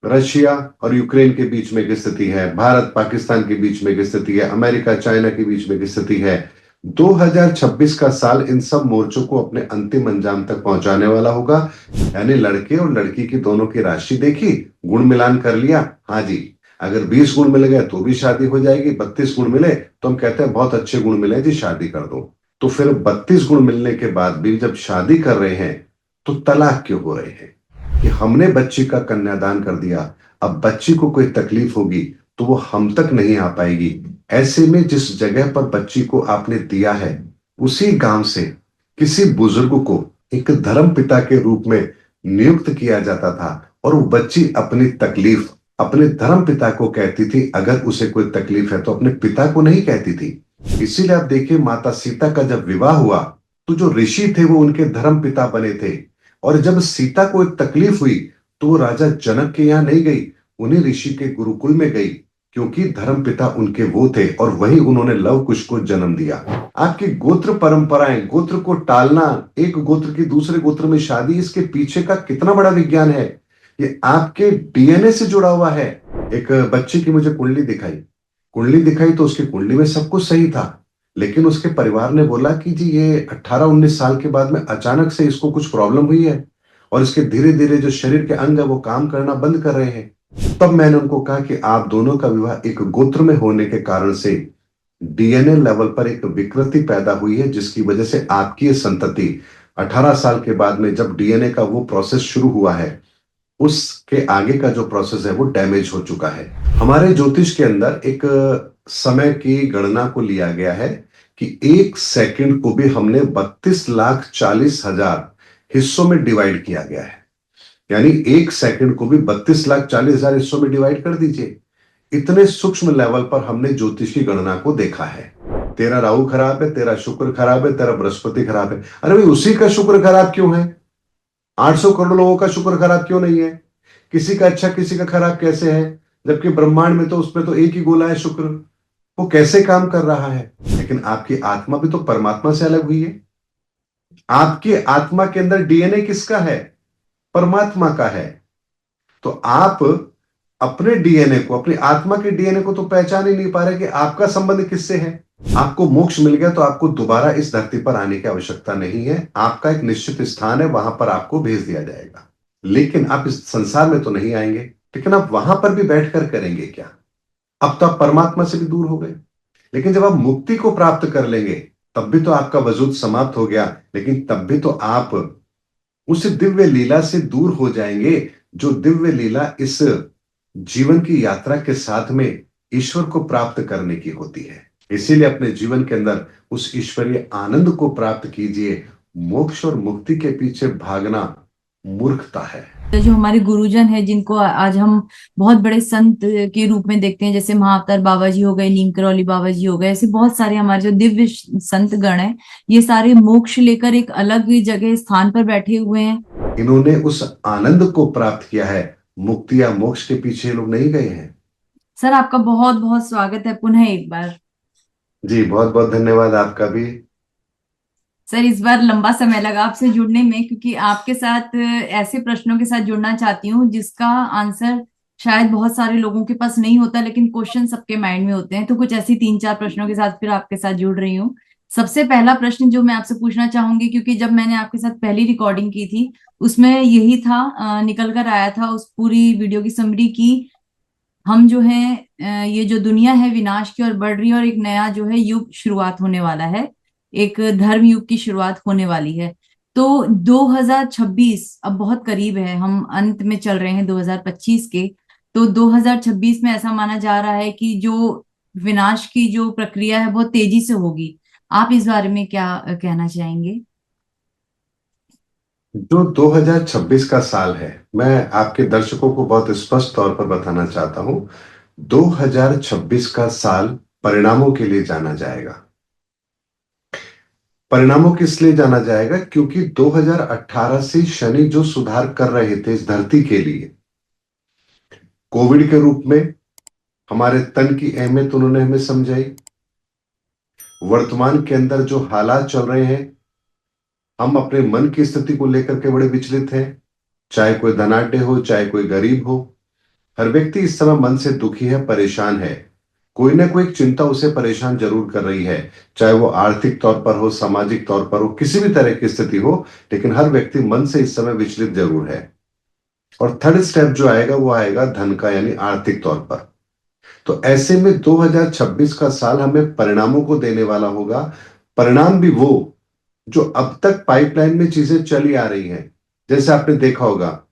Russia और Ukraine के बीच में की स्थिति है, भारत पाकिस्तान के बीच में की स्थिति है, अमेरिका चाइना के बीच में की स्थिति है। 2026 का साल इन सब मोर्चों को अपने अंतिम अंजाम तक पहुंचाने वाला होगा। यानी लड़के और लड़की की दोनों की राशि देखी, गुण मिलान कर लिया, हाँ जी, अगर 20 गुण मिल गए तो भी शादी हो जाएगी, 32 गुण मिले तो हम कहते हैं बहुत अच्छे गुण मिले जी, शादी कर दो। तो फिर 32 गुण मिलने के बाद भी जब शादी कर रहे हैं तो तलाक क्यों हो रहे हैं? कि हमने बच्ची का कन्यादान कर दिया, अब बच्ची को कोई तकलीफ होगी तो वो हम तक नहीं आ पाएगी। ऐसे में जिस जगह पर बच्ची को आपने दिया है उसी गांव से किसी बुजुर्ग को एक धर्म पिता के रूप में नियुक्त किया जाता था, और वो बच्ची अपनी तकलीफ अपने धर्म पिता को कहती थी। अगर उसे कोई तकलीफ है तो अपने पिता को नहीं कहती थी। इसीलिए आप देखिए, माता सीता का जब विवाह हुआ तो जो ऋषि थे वो उनके धर्म पिता बने थे। और जब सीता को एक तकलीफ हुई तो वो राजा जनक के यहाँ नहीं गई, उन्हीं ऋषि के गुरुकुल में गई, क्योंकि धर्म पिता उनके वो थे और वही उन्होंने लव कुश को जन्म दिया। आपकी गोत्र परंपराएं, गोत्र को टालना, एक गोत्र की दूसरे गोत्र में शादी, इसके पीछे का कितना बड़ा विज्ञान है। ये आपके डीएनए से जुड़ा हुआ है। एक बच्चे की मुझे कुंडली दिखाई तो उसकी कुंडली में सब कुछ सही था, लेकिन उसके परिवार ने बोला कि जी ये 18-19 साल के बाद में अचानक से इसको कुछ प्रॉब्लम हुई है और इसके धीरे धीरे जो शरीर के अंग है वो काम करना बंद कर रहे हैं। तब मैंने उनको कहा कि आप दोनों का विवाह एक गोत्र में होने के कारण से डीएनए लेवल पर एक विकृति पैदा हुई है, जिसकी वजह से आपकी ये संतति 18 साल के बाद में जब डीएनए का वो प्रोसेस शुरू हुआ है, उसके आगे का जो प्रोसेस है वो डैमेज हो चुका है। हमारे ज्योतिष के अंदर एक समय की गणना को लिया गया है कि 1 सेकंड को भी हमने 32,40,000 हिस्सों में डिवाइड किया गया है। यानी 1 सेकंड को भी 32,40,000 हिस्सों में डिवाइड कर दीजिए। इतने सूक्ष्म लेवल पर हमने ज्योतिष की गणना को देखा है। तेरा राहु खराब है, तेरा शुक्र खराब है, तेरा बृहस्पति खराब है। अरे भाई, उसी का शुक्र खराब क्यों है? 800 करोड़ लोगों का शुक्र खराब क्यों नहीं है? किसी का अच्छा किसी का खराब कैसे है? जबकि ब्रह्मांड में तो उसमें तो एक ही गोला है शुक्र, वो कैसे काम कर रहा है? लेकिन आपकी आत्मा भी तो परमात्मा से अलग हुई है। आपकी आत्मा के अंदर डीएनए किसका है? परमात्मा का है। तो आप अपने डीएनए को, अपनी आत्मा के डीएनए को तो पहचान ही नहीं पा रहे कि आपका संबंध किससे है। आपको मोक्ष मिल गया तो आपको दोबारा इस धरती पर आने की आवश्यकता नहीं है। आपका एक निश्चित स्थान है, वहां पर आपको भेज दिया जाएगा। लेकिन आप इस संसार में तो नहीं आएंगे, लेकिन आप वहां पर भी बैठकर करेंगे क्या? अब तो आप परमात्मा से भी दूर हो गए। लेकिन जब आप मुक्ति को प्राप्त कर लेंगे तब भी तो आपका वजूद समाप्त हो गया, लेकिन तब भी तो आप उस दिव्य लीला से दूर हो जाएंगे जो दिव्य लीला इस जीवन की यात्रा के साथ में ईश्वर को प्राप्त करने की होती है। इसीलिए अपने जीवन के अंदर उस ईश्वरीय आनंद को प्राप्त कीजिए। मोक्ष और मुक्ति के पीछे भागना मूर्खता है। जो हमारे गुरुजन है, जिनको आज हम बहुत बड़े संत के रूप में देखते हैं, जैसे महाअवतार बाबा जी हो गए, नीम करौली बाबा जी हो गए, ऐसे बहुत सारे हमारे जो दिव्य संत गण हैं, ये सारे मोक्ष लेकर एक अलग जगह स्थान पर बैठे हुए हैं। इन्होंने उस आनंद को प्राप्त किया है, मुक्ति या मोक्ष के पीछे लोग नहीं गए हैं। सर, आपका बहुत बहुत स्वागत है पुनः एक बार। जी, बहुत बहुत धन्यवाद आपका भी। सर, इस बार लंबा समय लगा आपसे जुड़ने में, क्योंकि आपके साथ ऐसे प्रश्नों के साथ जुड़ना चाहती हूँ जिसका आंसर शायद बहुत सारे लोगों के पास नहीं होता, लेकिन क्वेश्चन सबके माइंड में होते हैं। तो कुछ ऐसी 3-4 प्रश्नों के साथ फिर आपके साथ जुड़ रही हूँ। सबसे पहला प्रश्न जो मैं आपसे पूछना चाहूंगी, क्योंकि जब मैंने आपके साथ पहली रिकॉर्डिंग की थी उसमें यही था, निकल कर आया था उस पूरी वीडियो की समरी की हम जो है ये जो दुनिया है विनाश की ओर बढ़ रही है और एक नया जो है युग शुरुआत होने वाला है, एक धर्म युग की शुरुआत होने वाली है। तो 2026 अब बहुत करीब है, हम अंत में चल रहे हैं 2025 के। तो 2026 में ऐसा माना जा रहा है कि जो विनाश की जो प्रक्रिया है बहुत तेजी से होगी। आप इस बारे में क्या कहना चाहेंगे? जो 2026 का साल है, मैं आपके दर्शकों को बहुत स्पष्ट तौर पर बताना चाहता हूं। 2026 का साल परिणामों के लिए जाना जाएगा। परिणामों किस लिए जाना जाएगा? क्योंकि 2018 से शनि जो सुधार कर रहे थे इस धरती के लिए, कोविड के रूप में हमारे तन की अहमियत उन्होंने हमें समझाई। वर्तमान के अंदर जो हालात चल रहे हैं, हम अपने मन की स्थिति को लेकर के बड़े विचलित हैं। चाहे कोई धनाढ्य हो, चाहे कोई गरीब हो, हर व्यक्ति इस समय मन से दुखी है, परेशान है। कोई ना कोई एक चिंता उसे परेशान जरूर कर रही है, चाहे वो आर्थिक तौर पर हो, सामाजिक तौर पर हो, किसी भी तरह की स्थिति हो, लेकिन हर व्यक्ति मन से इस समय विचलित जरूर है। और थर्ड स्टेप जो आएगा वो आएगा धन का, यानी आर्थिक तौर पर। तो ऐसे में 2026 का साल हमें परिणामों को देने वाला होगा। परिणाम भी वो जो अब तक पाइपलाइन में चीजें चली आ रही हैं। जैसे आपने देखा होगा,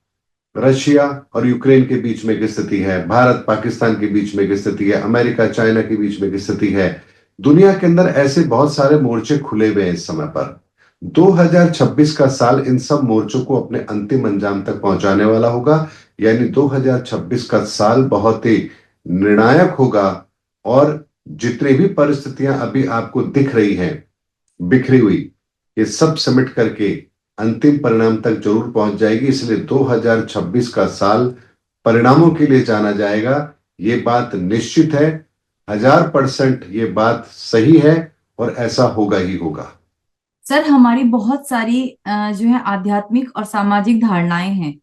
रशिया और यूक्रेन के बीच में एक स्थिति है, भारत पाकिस्तान के बीच में एक स्थिति है, अमेरिका चाइना के बीच में एक स्थिति है। दुनिया के अंदर ऐसे बहुत सारे मोर्चे खुले हुए हैं इस समय पर। 2026 का साल इन सब मोर्चों को अपने अंतिम अंजाम तक पहुंचाने वाला होगा। यानी 2026 का साल बहुत ही निर्णायक होगा। और जितनी भी परिस्थितियां अभी आपको दिख रही हैं बिखरी हुई, ये सब समेट करके अंतिम परिणाम तक जरूर पहुंच जाएगी। इसलिए 2026 का साल परिणामों के लिए जाना जाएगा। ये बात निश्चित है, 1000% ये बात सही है, और ऐसा होगा ही होगा। सर, हमारी बहुत सारी जो है आध्यात्मिक और सामाजिक धारणाएं हैं।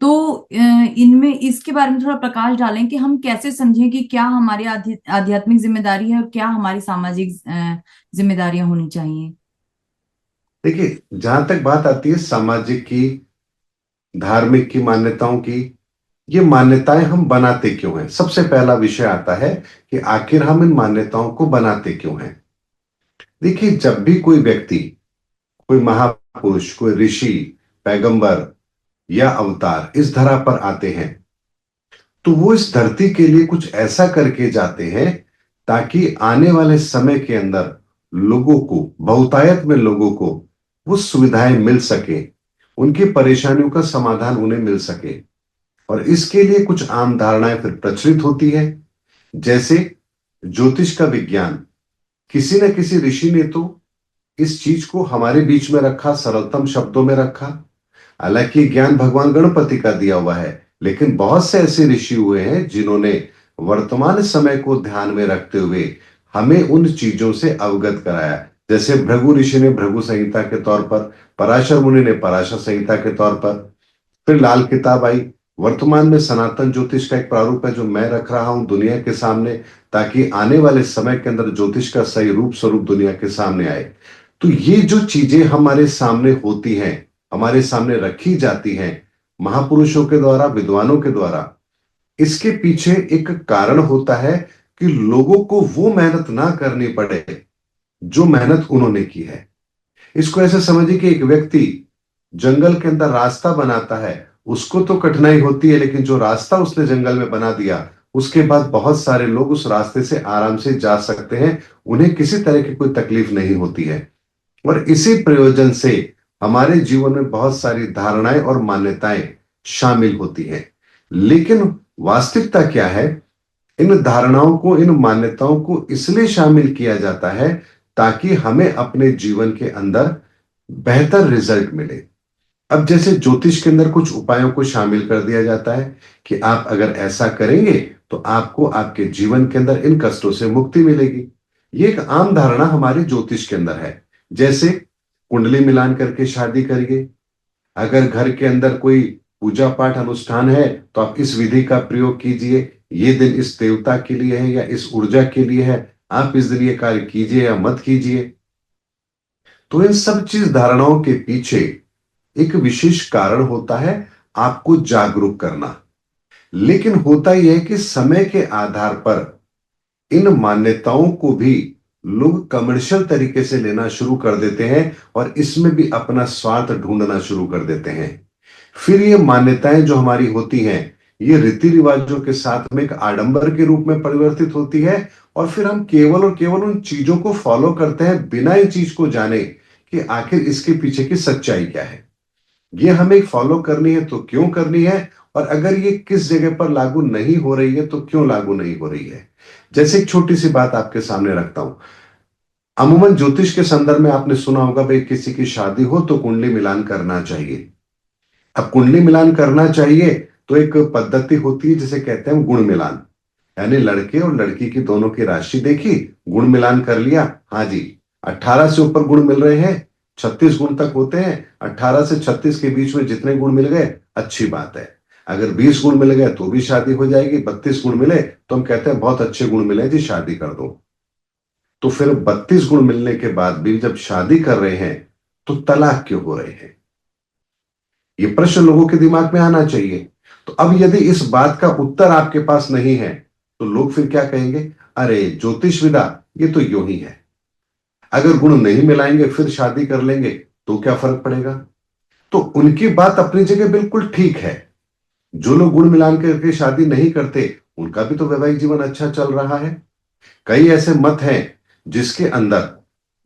तो इनमें इसके बारे में थोड़ा प्रकाश डालें कि हम कैसे समझें कि क्या हमारी आध्यात्मिक जिम्मेदारी है और क्या हमारी सामाजिक जिम्मेदारियां होनी चाहिए। देखिए, जहां तक बात आती है सामाजिक की, धार्मिक की, मान्यताओं की, ये मान्यताएं हम बनाते क्यों हैं? सबसे पहला विषय आता है कि आखिर हम इन मान्यताओं को बनाते क्यों हैं। देखिए, जब भी कोई व्यक्ति, कोई महापुरुष, कोई ऋषि, पैगंबर या अवतार इस धरा पर आते हैं, तो वो इस धरती के लिए कुछ ऐसा करके जाते हैं ताकि आने वाले समय के अंदर लोगों को, बहुतायत में लोगों को वो सुविधाएं मिल सके, उनकी परेशानियों का समाधान उन्हें मिल सके। और इसके लिए कुछ आम धारणाएं फिर प्रचलित होती है। जैसे ज्योतिष का विज्ञान, किसी न किसी ऋषि ने तो इस चीज को हमारे बीच में रखा, सरलतम शब्दों में रखा। हालांकि ज्ञान भगवान गणपति का दिया हुआ है, लेकिन बहुत से ऐसे ऋषि हुए हैं जिन्होंने वर्तमान समय को ध्यान में रखते हुए हमें उन चीजों से अवगत कराया। जैसे भृगु ऋषि ने भृगु संहिता के तौर पर, पराशर मुनि ने पराशर संहिता के तौर पर, फिर लाल किताब आई। वर्तमान में सनातन ज्योतिष का एक प्रारूप है जो मैं रख रहा हूं दुनिया के सामने, ताकि आने वाले समय के अंदर ज्योतिष का सही रूप स्वरूप दुनिया के सामने आए। तो ये जो चीजें हमारे सामने होती हैं, हमारे सामने रखी जाती हैं महापुरुषों के द्वारा, विद्वानों के द्वारा, इसके पीछे एक कारण होता है कि लोगों को वो मेहनत ना करनी पड़े जो मेहनत उन्होंने की है। इसको ऐसे समझिए कि एक व्यक्ति जंगल के अंदर रास्ता बनाता है, उसको तो कठिनाई होती है, लेकिन जो रास्ता उसने जंगल में बना दिया, उसके बाद बहुत सारे लोग उस रास्ते से आराम से जा सकते हैं, उन्हें किसी तरह की कोई तकलीफ नहीं होती है। और इसी प्रयोजन से हमारे जीवन में बहुत सारी धारणाएं और मान्यताएं शामिल होती हैं। लेकिन वास्तविकता क्या है? इन धारणाओं को, इन मान्यताओं को इसलिए शामिल किया जाता है ताकि हमें अपने जीवन के अंदर बेहतर रिजल्ट मिले। अब जैसे ज्योतिष के अंदर कुछ उपायों को शामिल कर दिया जाता है कि आप अगर ऐसा करेंगे तो आपको आपके जीवन के अंदर इन कष्टों से मुक्ति मिलेगी। ये एक आम धारणा हमारे ज्योतिष के अंदर है। जैसे कुंडली मिलान करके शादी करिए, अगर घर के अंदर कोई पूजा पाठ अनुष्ठान है तो आप इस विधि का प्रयोग कीजिए, ये दिन इस देवता के लिए है या इस ऊर्जा के लिए है, आप इस दिन ये कार्य कीजिए या मत कीजिए। तो इन सब चीज धारणाओं के पीछे एक विशेष कारण होता है, आपको जागरूक करना। लेकिन होता यह है कि समय के आधार पर इन मान्यताओं को भी लोग कमर्शियल तरीके से लेना शुरू कर देते हैं और इसमें भी अपना स्वार्थ ढूंढना शुरू कर देते हैं। फिर ये मान्यताएं जो हमारी होती हैं, ये रीति रिवाजों के साथ में एक आडंबर के रूप में परिवर्तित होती है, और फिर हम केवल और केवल उन चीजों को फॉलो करते हैं बिना इस चीज को जाने कि आखिर इसके पीछे की सच्चाई क्या है। ये हमें फॉलो करनी है तो क्यों करनी है, और अगर ये किस जगह पर लागू नहीं हो रही है तो क्यों लागू नहीं हो रही है। जैसे एक छोटी सी बात आपके सामने रखता हूं। अमूमन ज्योतिष के संदर्भ में आपने सुना होगा, भाई किसी की शादी हो तो कुंडली मिलान करना चाहिए। अब कुंडली मिलान करना चाहिए तो एक पद्धति होती है जिसे कहते हैं गुण मिलान, यानी लड़के और लड़की की दोनों की राशि देखी, गुण मिलान कर लिया। हाँ जी, 18 से ऊपर गुण मिल रहे हैं, 36 गुण तक होते हैं, 18 से 36 के बीच में जितने गुण मिल गए अच्छी बात है। अगर 20 गुण मिल गए तो भी शादी हो जाएगी, 32 गुण मिले तो हम कहते हैं बहुत अच्छे गुण मिले जी, शादी कर दो। तो फिर 32 गुण मिलने के बाद भी जब शादी कर रहे हैं तो तलाक क्यों हो रहे हैं? ये प्रश्न लोगों के दिमाग में आना चाहिए। तो अब यदि इस बात का उत्तर आपके पास नहीं है तो लोग फिर क्या कहेंगे? अरे ज्योतिष विदा, ये तो यूं ही है, अगर गुण नहीं मिलाएंगे फिर शादी कर लेंगे तो क्या फर्क पड़ेगा? तो उनकी बात अपनी जगह बिल्कुल ठीक है। जो लोग गुण मिलान करके शादी नहीं करते उनका भी तो वैवाहिक जीवन अच्छा चल रहा है। कई ऐसे मत हैं जिसके अंदर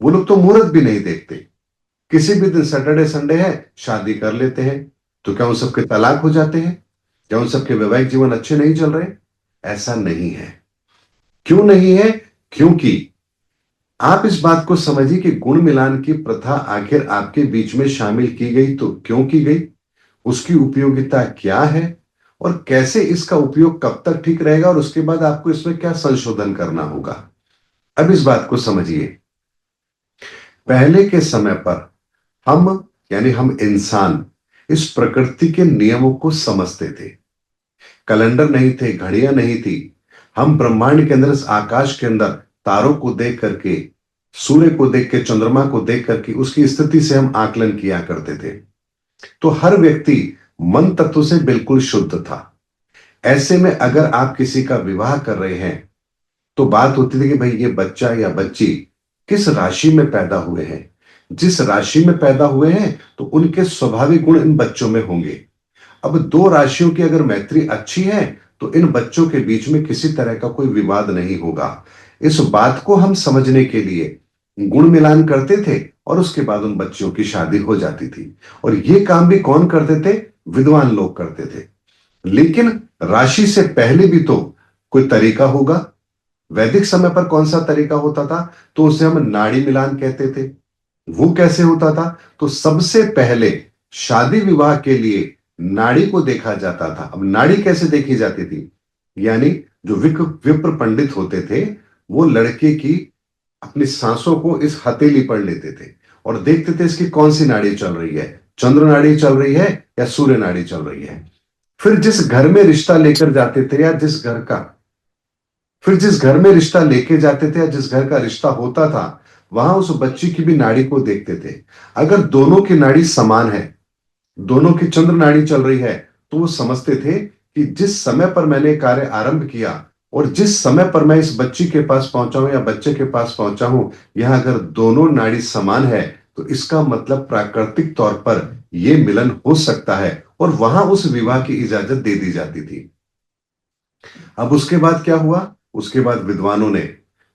वो लोग तो मुहूर्त भी नहीं देखते, किसी भी दिन सैटरडे संडे है शादी कर लेते हैं। तो क्या उन सबके तलाक हो जाते हैं? क्या उन सबके वैवाहिक जीवन अच्छे नहीं चल रहे? ऐसा नहीं है। क्यों नहीं है? क्योंकि आप इस बात को समझिए कि गुण मिलान की प्रथा आखिर आपके बीच में शामिल की गई तो क्यों की गई, उसकी उपयोगिता क्या है, और कैसे इसका उपयोग कब तक ठीक रहेगा, और उसके बाद आपको इसमें क्या संशोधन करना होगा। अब इस बात को समझिए। पहले के समय पर हम, यानी हम इंसान, इस प्रकृति के नियमों को समझते थे। कैलेंडर नहीं थे, घड़ियां नहीं थी। हम ब्रह्मांड के अंदर, इस आकाश के अंदर तारों को देख करके, सूर्य को देख के, चंद्रमा को देख करके उसकी स्थिति से हम आकलन किया करते थे। तो हर व्यक्ति मन तत्व से बिल्कुल शुद्ध था। ऐसे में अगर आप किसी का विवाह कर रहे हैं तो बात होती थी कि भाई ये बच्चा या बच्ची किस राशि में पैदा हुए हैं। जिस राशि में पैदा हुए हैं तो उनके स्वाभाविक गुण इन बच्चों में होंगे। अब दो राशियों की अगर मैत्री अच्छी है तो इन बच्चों के बीच में किसी तरह का कोई विवाद नहीं होगा। इस बात को हम समझने के लिए गुण मिलान करते थे और उसके बाद उन बच्चों की शादी हो जाती थी। और ये काम भी कौन करते थे? विद्वान लोग करते थे। लेकिन राशि से पहले भी तो कोई तरीका होगा। वैदिक समय पर कौन सा तरीका होता था? तो उसे हम नाड़ी मिलान कहते थे। वो कैसे होता था? तो सबसे पहले शादी विवाह के लिए नाड़ी को देखा जाता था। अब नाड़ी कैसे देखी जाती थी? यानी जो विप्र पंडित होते थे वो लड़के की अपनी सांसों को इस हथेली पर लेते थे और देखते थे इसकी कौन सी नाड़ी चल रही है, चंद्र नाड़ी चल रही है या सूर्य नाड़ी चल रही है। फिर जिस घर में रिश्ता लेकर जाते थे या जिस घर का, फिर जिस घर में रिश्ता लेके जाते थे या जिस घर का रिश्ता होता था वहां उस बच्ची की भी नाड़ी को देखते थे। अगर दोनों की नाड़ी समान है, दोनों की चंद्र नाड़ी चल रही है, तो वो समझते थे कि जिस समय पर मैंने कार्य आरंभ किया और जिस समय पर मैं इस बच्ची के पास पहुंचा हूं या बच्चे के पास पहुंचा हूं, यहां अगर दोनों नाड़ी समान है तो इसका मतलब प्राकृतिक तौर पर यह मिलन हो सकता है, और वहां उस विवाह की इजाजत दे दी जाती थी। अब उसके बाद क्या हुआ? उसके बाद विद्वानों ने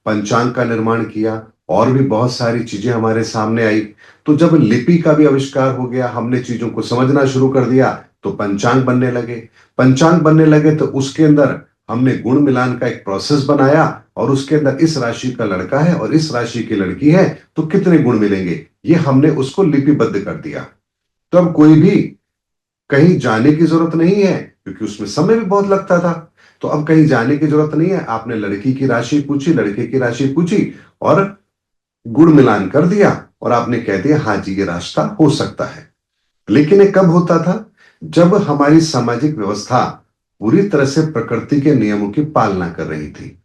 पंचांग का निर्माण किया और भी बहुत सारी चीजें हमारे सामने आई। तो जब लिपि का भी आविष्कार हो गया, हमने चीजों को समझना शुरू कर दिया, तो पंचांग बनने लगे। पंचांग बनने लगे तो उसके अंदर हमने गुण मिलान का एक प्रोसेस बनाया और उसके अंदर इस राशि का लड़का है और इस राशि की लड़की है तो कितने गुण मिलेंगे, ये हमने उसको लिपिबद्ध कर दिया। तो अब कोई भी कहीं जाने की जरूरत नहीं है, क्योंकि उसमें समय भी बहुत लगता था। तो अब कहीं जाने की जरूरत नहीं है, आपने लड़की की राशि पूछी, लड़के की राशि पूछी और गुण मिलान कर दिया और आपने कह दिया हाँ जी ये रास्ता हो सकता है। लेकिन ये कब होता था? जब हमारी सामाजिक व्यवस्था पूरी तरह से प्रकृति के नियमों की पालना कर रही थी।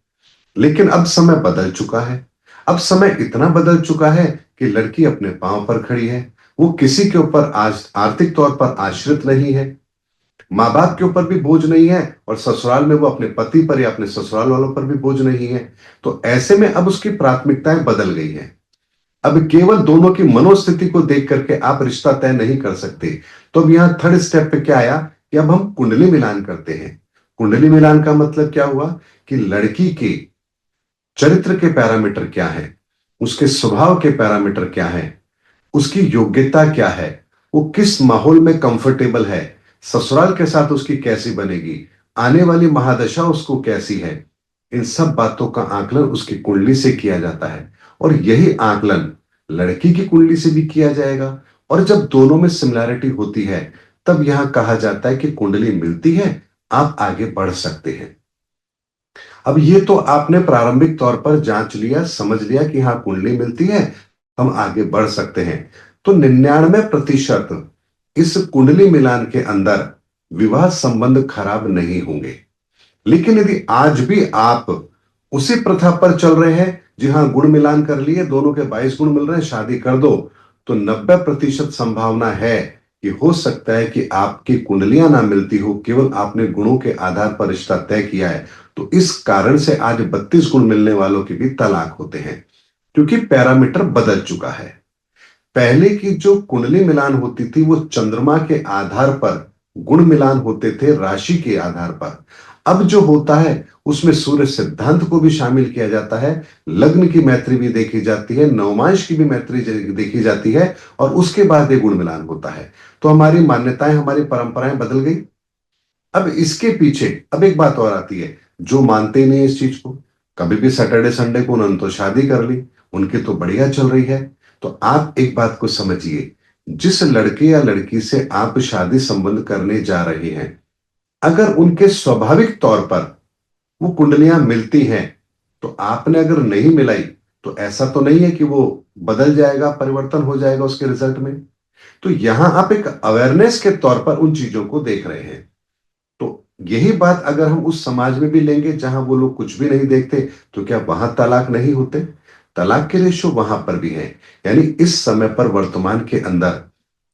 लेकिन अब समय बदल चुका है। अब समय इतना बदल चुका है कि लड़की अपने पांव पर खड़ी है, वो किसी के ऊपर आज आर्थिक तौर पर आश्रित नहीं है, माँ बाप के ऊपर भी बोझ नहीं है और ससुराल में वो अपने पति पर या अपने ससुराल वालों पर भी बोझ नहीं है। तो ऐसे में अब उसकी प्राथमिकताएं बदल गई हैं। अब केवल दोनों की मनोस्थिति को देख करके आप रिश्ता तय नहीं कर सकते। तो अब यहां थर्ड स्टेप पे क्या आया कि अब हम कुंडली मिलान करते हैं। कुंडली मिलान का मतलब क्या हुआ कि लड़की के चरित्र के पैरामीटर क्या है, उसके स्वभाव के पैरामीटर क्या है, उसकी योग्यता क्या है, वो किस माहौल में कंफर्टेबल है, ससुराल के साथ उसकी कैसी बनेगी, आने वाली महादशा उसको कैसी है, इन सब बातों का आकलन उसकी कुंडली से किया जाता है। और यही आकलन लड़की की कुंडली से भी किया जाएगा। और जब दोनों में सिमिलैरिटी होती है तब यहां कहा जाता है कि कुंडली मिलती है, आप आगे बढ़ सकते हैं। अब ये तो आपने प्रारंभिक तौर पर जांच लिया, समझ लिया कि हाँ कुंडली मिलती है, हम आगे बढ़ सकते हैं। तो 99% इस कुंडली मिलान के अंदर विवाह संबंध खराब नहीं होंगे। लेकिन यदि आज भी आप उसी प्रथा पर चल रहे हैं, जी हाँ गुण मिलान कर लिए, दोनों के 22 गुण मिल रहे हैं, शादी कर दो, तो 90% संभावना है कि हो सकता है कि आपकी कुंडलियां ना मिलती हो, केवल आपने गुणों के आधार पर रिश्ता तय किया है। तो इस कारण से आज 32 गुण मिलने वालों की भी तलाक होते हैं, क्योंकि पैरामीटर बदल चुका है। पहले की जो कुंडली मिलान होती थी वो चंद्रमा के आधार पर गुण मिलान होते थे, राशि के आधार पर। अब जो होता है उसमें सूर्य सिद्धांत को भी शामिल किया जाता है, लग्न की मैत्री भी देखी जाती है, नवमांश की भी मैत्री देखी जाती है, और उसके बाद ये गुण मिलान होता है। तो हमारी मान्यताएं, हमारी परंपराएं बदल गई। अब इसके पीछे अब एक बात और आती है, जो मानते ही नहीं इस चीज को, कभी भी सैटरडे संडे को उन्होंने तो शादी कर ली, उनकी तो बढ़िया चल रही है। तो आप एक बात को समझिए, जिस लड़के या लड़की से आप शादी संबंध करने जा रहे हैं, अगर उनके स्वाभाविक तौर पर वो कुंडलियां मिलती हैं, तो आपने अगर नहीं मिलाई तो ऐसा तो नहीं है कि वो बदल जाएगा, परिवर्तन हो जाएगा उसके रिजल्ट में। तो यहां आप एक अवेयरनेस के तौर पर उन चीजों को देख रहे हैं। तो यही बात अगर हम उस समाज में भी लेंगे जहां वो लोग कुछ भी नहीं देखते, तो क्या वहां तलाक नहीं होते? तलाक के रेशो वहां पर भी है। यानी इस समय पर वर्तमान के अंदर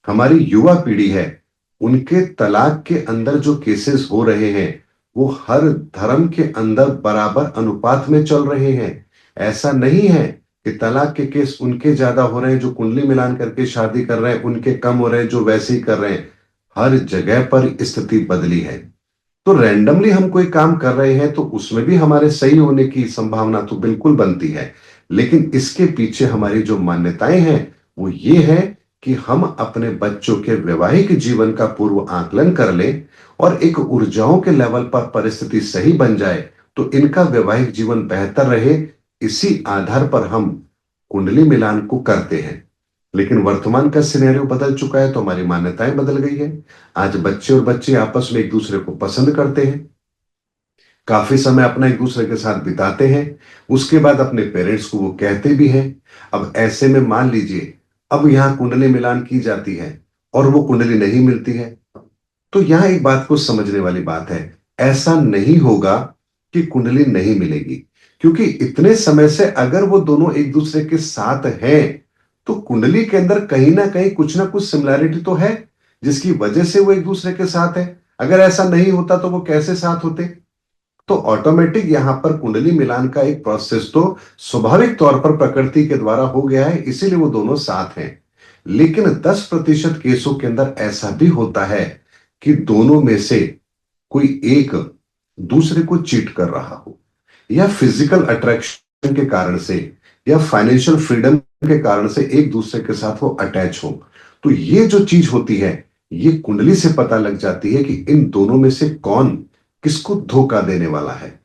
हमारी युवा पीढ़ी है, उनके तलाक के अंदर जो केसेस हो रहे हैं वो हर धर्म के अंदर बराबर अनुपात में चल रहे हैं। ऐसा नहीं है कि तलाक के केस उनके ज्यादा हो रहे हैं जो कुंडली मिलान करके शादी कर रहे हैं, उनके कम हो रहे हैं जो वैसे ही कर रहे हैं। हर जगह पर स्थिति बदली है। तो रैंडमली हम कोई काम कर रहे हैं तो उसमें भी हमारे सही होने की संभावना तो बिल्कुल बनती है, लेकिन इसके पीछे हमारी जो मान्यताएं हैं वो ये है कि हम अपने बच्चों के वैवाहिक जीवन का पूर्व आकलन कर लें, और एक ऊर्जाओं के लेवल पर परिस्थिति सही बन जाए तो इनका वैवाहिक जीवन बेहतर रहे। इसी आधार पर हम कुंडली मिलान को करते हैं। लेकिन वर्तमान का सिनेरियो बदल चुका है, तो हमारी मान्यताएं बदल गई है। आज बच्चे और बच्चे आपस में एक दूसरे को पसंद करते हैं, काफी समय अपना एक दूसरे के साथ बिताते हैं, उसके बाद अपने पेरेंट्स को वो कहते भी हैं। अब ऐसे में मान लीजिए, अब यहां कुंडली मिलान की जाती है और वो कुंडली नहीं मिलती है, तो यहां एक बात को समझने वाली बात है, ऐसा नहीं होगा कि कुंडली नहीं मिलेगी, क्योंकि इतने समय से अगर वो दोनों एक दूसरे के साथ हैं तो कुंडली के अंदर कहीं ना कुछ सिमिलैरिटी तो है, जिसकी वजह से वो एक दूसरे के साथ है। अगर ऐसा नहीं होता तो वो कैसे साथ होते? तो ऑटोमेटिक यहां पर कुंडली मिलान का एक प्रोसेस तो स्वाभाविक तौर पर प्रकृति के द्वारा हो गया है, इसीलिए वो दोनों साथ हैं। लेकिन 10% केसों के अंदर ऐसा भी होता है कि दोनों में से कोई एक दूसरे को चीट कर रहा हो, या फिजिकल अट्रैक्शन के कारण से, या फाइनेंशियल फ्रीडम के कारण से एक दूसरे के साथ वो अटैच हो। तो ये जो चीज होती है, ये कुंडली से पता लग जाती है कि इन दोनों में से कौन किसको धोखा देने वाला है।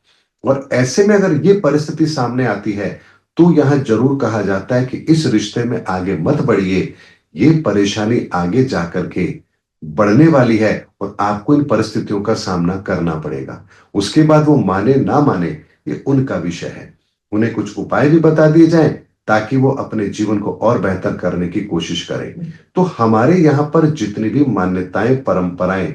और ऐसे में अगर ये परिस्थिति सामने आती है तो यहां जरूर कहा जाता है कि इस रिश्ते में आगे मत बढ़िए, ये परेशानी आगे जाकर के बढ़ने वाली है और आपको इन परिस्थितियों का सामना करना पड़ेगा। उसके बाद वो माने ना माने ये उनका विषय है। उन्हें कुछ उपाय भी बता दिए जाएं ताकि वो अपने जीवन को और बेहतर करने की कोशिश करें। तो हमारे यहां पर जितनी भी मान्यताएं, परंपराएं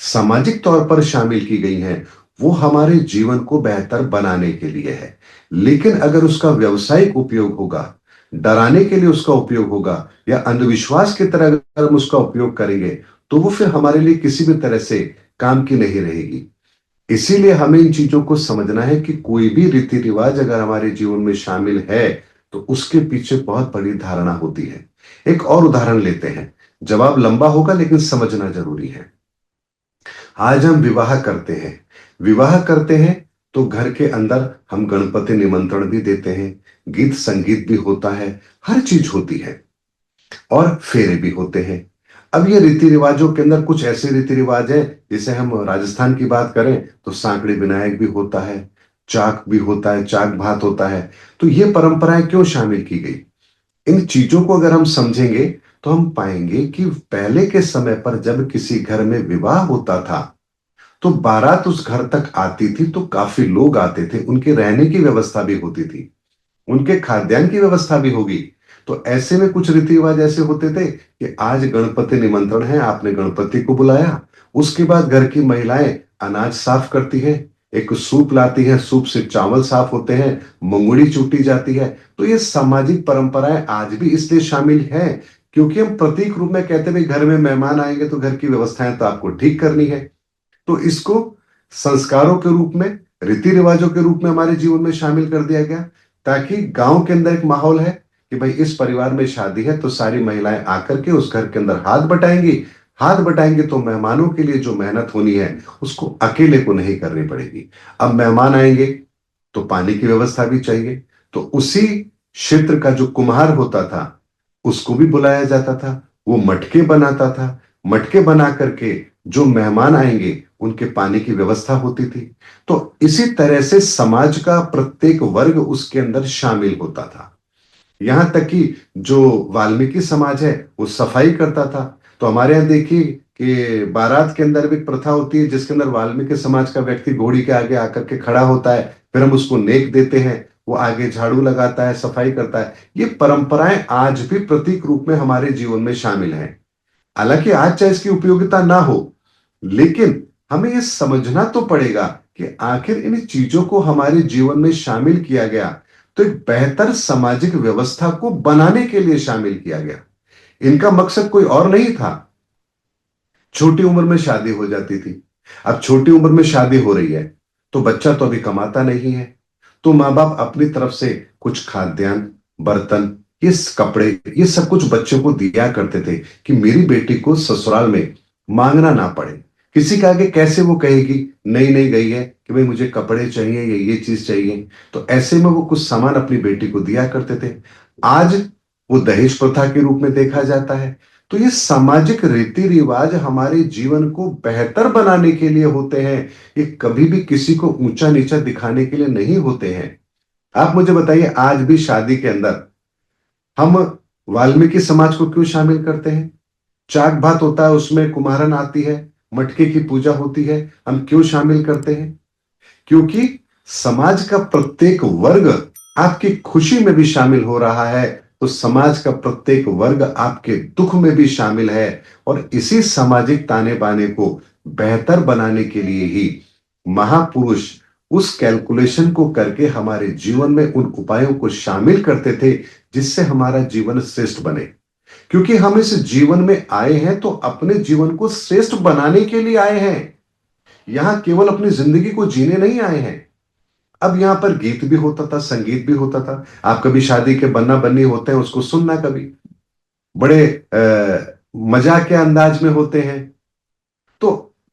सामाजिक तौर पर शामिल की गई हैं, वो हमारे जीवन को बेहतर बनाने के लिए है। लेकिन अगर उसका व्यवसायिक उपयोग होगा, डराने के लिए उसका उपयोग होगा, या अंधविश्वास की तरह अगर हम उसका उपयोग करेंगे, तो वो फिर हमारे लिए किसी भी तरह से काम की नहीं रहेगी। इसीलिए हमें इन चीजों को समझना है कि कोई भी रीति रिवाज अगर हमारे जीवन में शामिल है तो उसके पीछे बहुत बड़ी धारणा होती है। एक और उदाहरण लेते हैं, जवाब लंबा होगा लेकिन समझना जरूरी है। आज हम विवाह करते हैं तो घर के अंदर हम गणपति निमंत्रण भी देते हैं, गीत संगीत भी होता है, हर चीज होती है, और फेरे भी होते हैं। अब ये रीति रिवाजों के अंदर कुछ ऐसे रीति रिवाज है, जैसे हम राजस्थान की बात करें तो सांकड़ी विनायक भी होता है, चाक भी होता है, चाक भात होता है। तो ये परंपराएं क्यों शामिल की गई? इन चीजों को अगर हम समझेंगे तो हम पाएंगे कि पहले के समय पर जब किसी घर में विवाह होता था तो बारात उस घर तक आती थी तो काफी लोग आते थे, उनके रहने की व्यवस्था भी होती थी, उनके खाद्यान्न की व्यवस्था भी होगी। तो ऐसे में कुछ रीति रिवाज ऐसे होते थे कि आज गणपति निमंत्रण है, आपने गणपति को बुलाया, उसके बाद घर की महिलाएं अनाज साफ करती है, एक सूप लाती है, सूप से चावल साफ होते हैं, मंगुड़ी चूटी जाती है। तो ये सामाजिक परंपराएं आज भी इसलिए शामिल है क्योंकि हम प्रतीक रूप में कहते हैं भाई घर में मेहमान आएंगे तो घर की व्यवस्थाएं तो आपको ठीक करनी है। तो इसको संस्कारों के रूप में, रीति रिवाजों के रूप में हमारे जीवन में शामिल कर दिया गया, ताकि गांव के अंदर एक माहौल है कि भाई इस परिवार में शादी है तो सारी महिलाएं आकर के उस घर के अंदर हाथ बटाएंगी। हाथ बटाएंगे तो मेहमानों के लिए जो मेहनत होनी है उसको अकेले को नहीं करनी पड़ेगी। अब मेहमान आएंगे तो पानी की व्यवस्था भी चाहिए, तो उसी क्षेत्र का जो कुम्हार होता था उसको भी बुलाया जाता था। वो मटके बनाता था, मटके बना करके जो मेहमान आएंगे उनके पानी की व्यवस्था होती थी। तो इसी तरह से समाज का प्रत्येक वर्ग उसके अंदर शामिल होता था। यहां तक कि जो वाल्मीकि समाज है वो सफाई करता था। तो हमारे यहाँ देखिए कि बारात के अंदर भी एक प्रथा होती है जिसके अंदर वाल्मीकि समाज का व्यक्ति घोड़ी के आगे आकर के खड़ा होता है, फिर हम उसको नेक देते हैं, वो आगे झाड़ू लगाता है, सफाई करता है। ये परंपराएं आज भी प्रतीक रूप में हमारे जीवन में शामिल हैं। हालांकि आज चाहे इसकी उपयोगिता ना हो, लेकिन हमें यह समझना तो पड़ेगा कि आखिर इन चीजों को हमारे जीवन में शामिल किया गया तो एक बेहतर सामाजिक व्यवस्था को बनाने के लिए शामिल किया गया। इनका मकसद कोई और नहीं था। छोटी उम्र में शादी हो जाती थी। अब छोटी उम्र में शादी हो रही है तो बच्चा तो अभी कमाता नहीं है, तो माँ बाप अपनी तरफ से कुछ खाद्यान्न, बर्तन, ये कपड़े, ये सब कुछ बच्चों को दिया करते थे कि मेरी बेटी को ससुराल में मांगना ना पड़े। किसी के आगे कैसे वो कहेगी नई नई गई है कि भाई मुझे कपड़े चाहिए या ये चीज चाहिए, तो ऐसे में वो कुछ सामान अपनी बेटी को दिया करते थे। आज वो दहेज प्रथा के रूप में देखा जाता है। तो ये सामाजिक रीति रिवाज हमारे जीवन को बेहतर बनाने के लिए होते हैं, ये कभी भी किसी को ऊंचा नीचा दिखाने के लिए नहीं होते हैं। आप मुझे बताइए, आज भी शादी के अंदर हम वाल्मीकि समाज को क्यों शामिल करते हैं? चाक भात होता है, उसमें कुम्हारन आती है, मटके की पूजा होती है, हम क्यों शामिल करते हैं? क्योंकि समाज का प्रत्येक वर्ग आपकी खुशी में भी शामिल हो रहा है, तो समाज का प्रत्येक वर्ग आपके दुख में भी शामिल है। और इसी सामाजिक ताने बाने को बेहतर बनाने के लिए ही महापुरुष उस कैलकुलेशन को करके हमारे जीवन में उन उपायों को शामिल करते थे जिससे हमारा जीवन श्रेष्ठ बने। क्योंकि हम इस जीवन में आए हैं तो अपने जीवन को श्रेष्ठ बनाने के लिए आए हैं, यहां केवल अपनी जिंदगी को जीने नहीं आए हैं। अब यहां पर गीत भी होता था, संगीत भी होता था। आप कभी शादी के बन्ना बन्नी होते हैं उसको सुनना, कभी बड़े मजाक के अंदाज में होते हैं। तो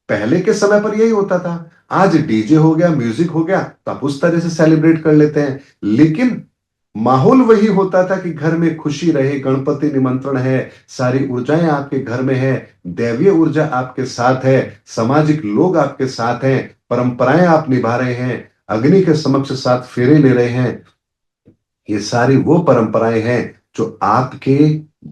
पहले के समय पर यही होता था। आज डीजे हो गया, म्यूजिक हो गया, तो आप उस तरह से सेलिब्रेट कर लेते हैं, लेकिन माहौल वही होता था कि घर में खुशी रहे, गणपति निमंत्रण है, सारी ऊर्जाएं आपके घर में है, दैवीय ऊर्जा आपके साथ है, सामाजिक लोग आपके साथ हैं, परंपराएं आप निभा रहे हैं, अग्नि के समक्ष साथ फेरे ले रहे हैं। ये सारी वो परंपराएं हैं जो आपके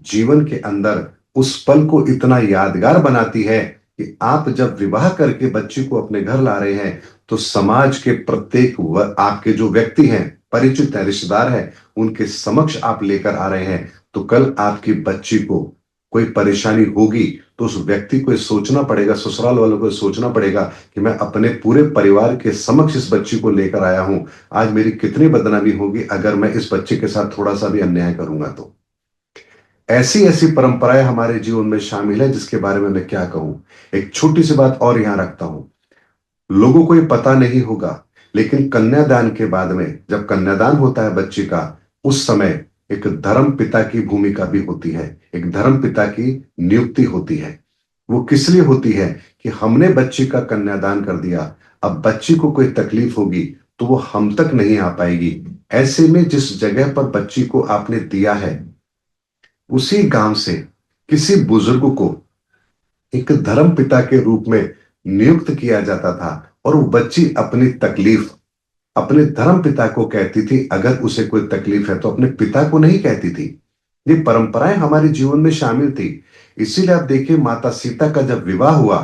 जीवन के अंदर उस पल को इतना यादगार बनाती है कि आप जब विवाह करके बच्ची को अपने घर ला रहे हैं तो समाज के प्रत्येक आपके जो व्यक्ति हैं, परिचित है, रिश्तेदार है, उनके समक्ष आप लेकर आ रहे हैं। तो कल आपकी बच्ची को कोई परेशानी होगी तो उस व्यक्ति को सोचना पड़ेगा, ससुराल वालों को सोचना पड़ेगा कि मैं अपने पूरे परिवार के समक्ष इस बच्ची को लेकर आया हूं, आज मेरी कितनी बदनामी होगी अगर मैं इस बच्चे के साथ थोड़ा सा भी अन्याय करूंगा। तो ऐसी ऐसी परंपराएं हमारे जीवन में शामिल है जिसके बारे में मैं क्या कहूं। एक छोटी सी बात और यहां रखता हूं, लोगों को ये पता नहीं होगा, लेकिन कन्यादान के बाद में जब कन्यादान होता है बच्ची का, उस समय एक धर्म पिता की भूमिका भी होती है, एक धर्म पिता की नियुक्ति होती है। वो किस लिए होती है कि हमने बच्ची का कन्यादान कर दिया, अब बच्ची को कोई तकलीफ होगी तो वो हम तक नहीं आ पाएगी। ऐसे में जिस जगह पर बच्ची को आपने दिया है उसी गांव से किसी बुजुर्ग को एक धर्म पिता के रूप में नियुक्त किया जाता था, और वो बच्ची अपनी तकलीफ अपने धर्म पिता को कहती थी। अगर उसे कोई तकलीफ है तो अपने पिता को नहीं कहती थी। ये परंपराएं हमारे जीवन में शामिल थी। इसीलिए आप देखिए, माता सीता का जब विवाह हुआ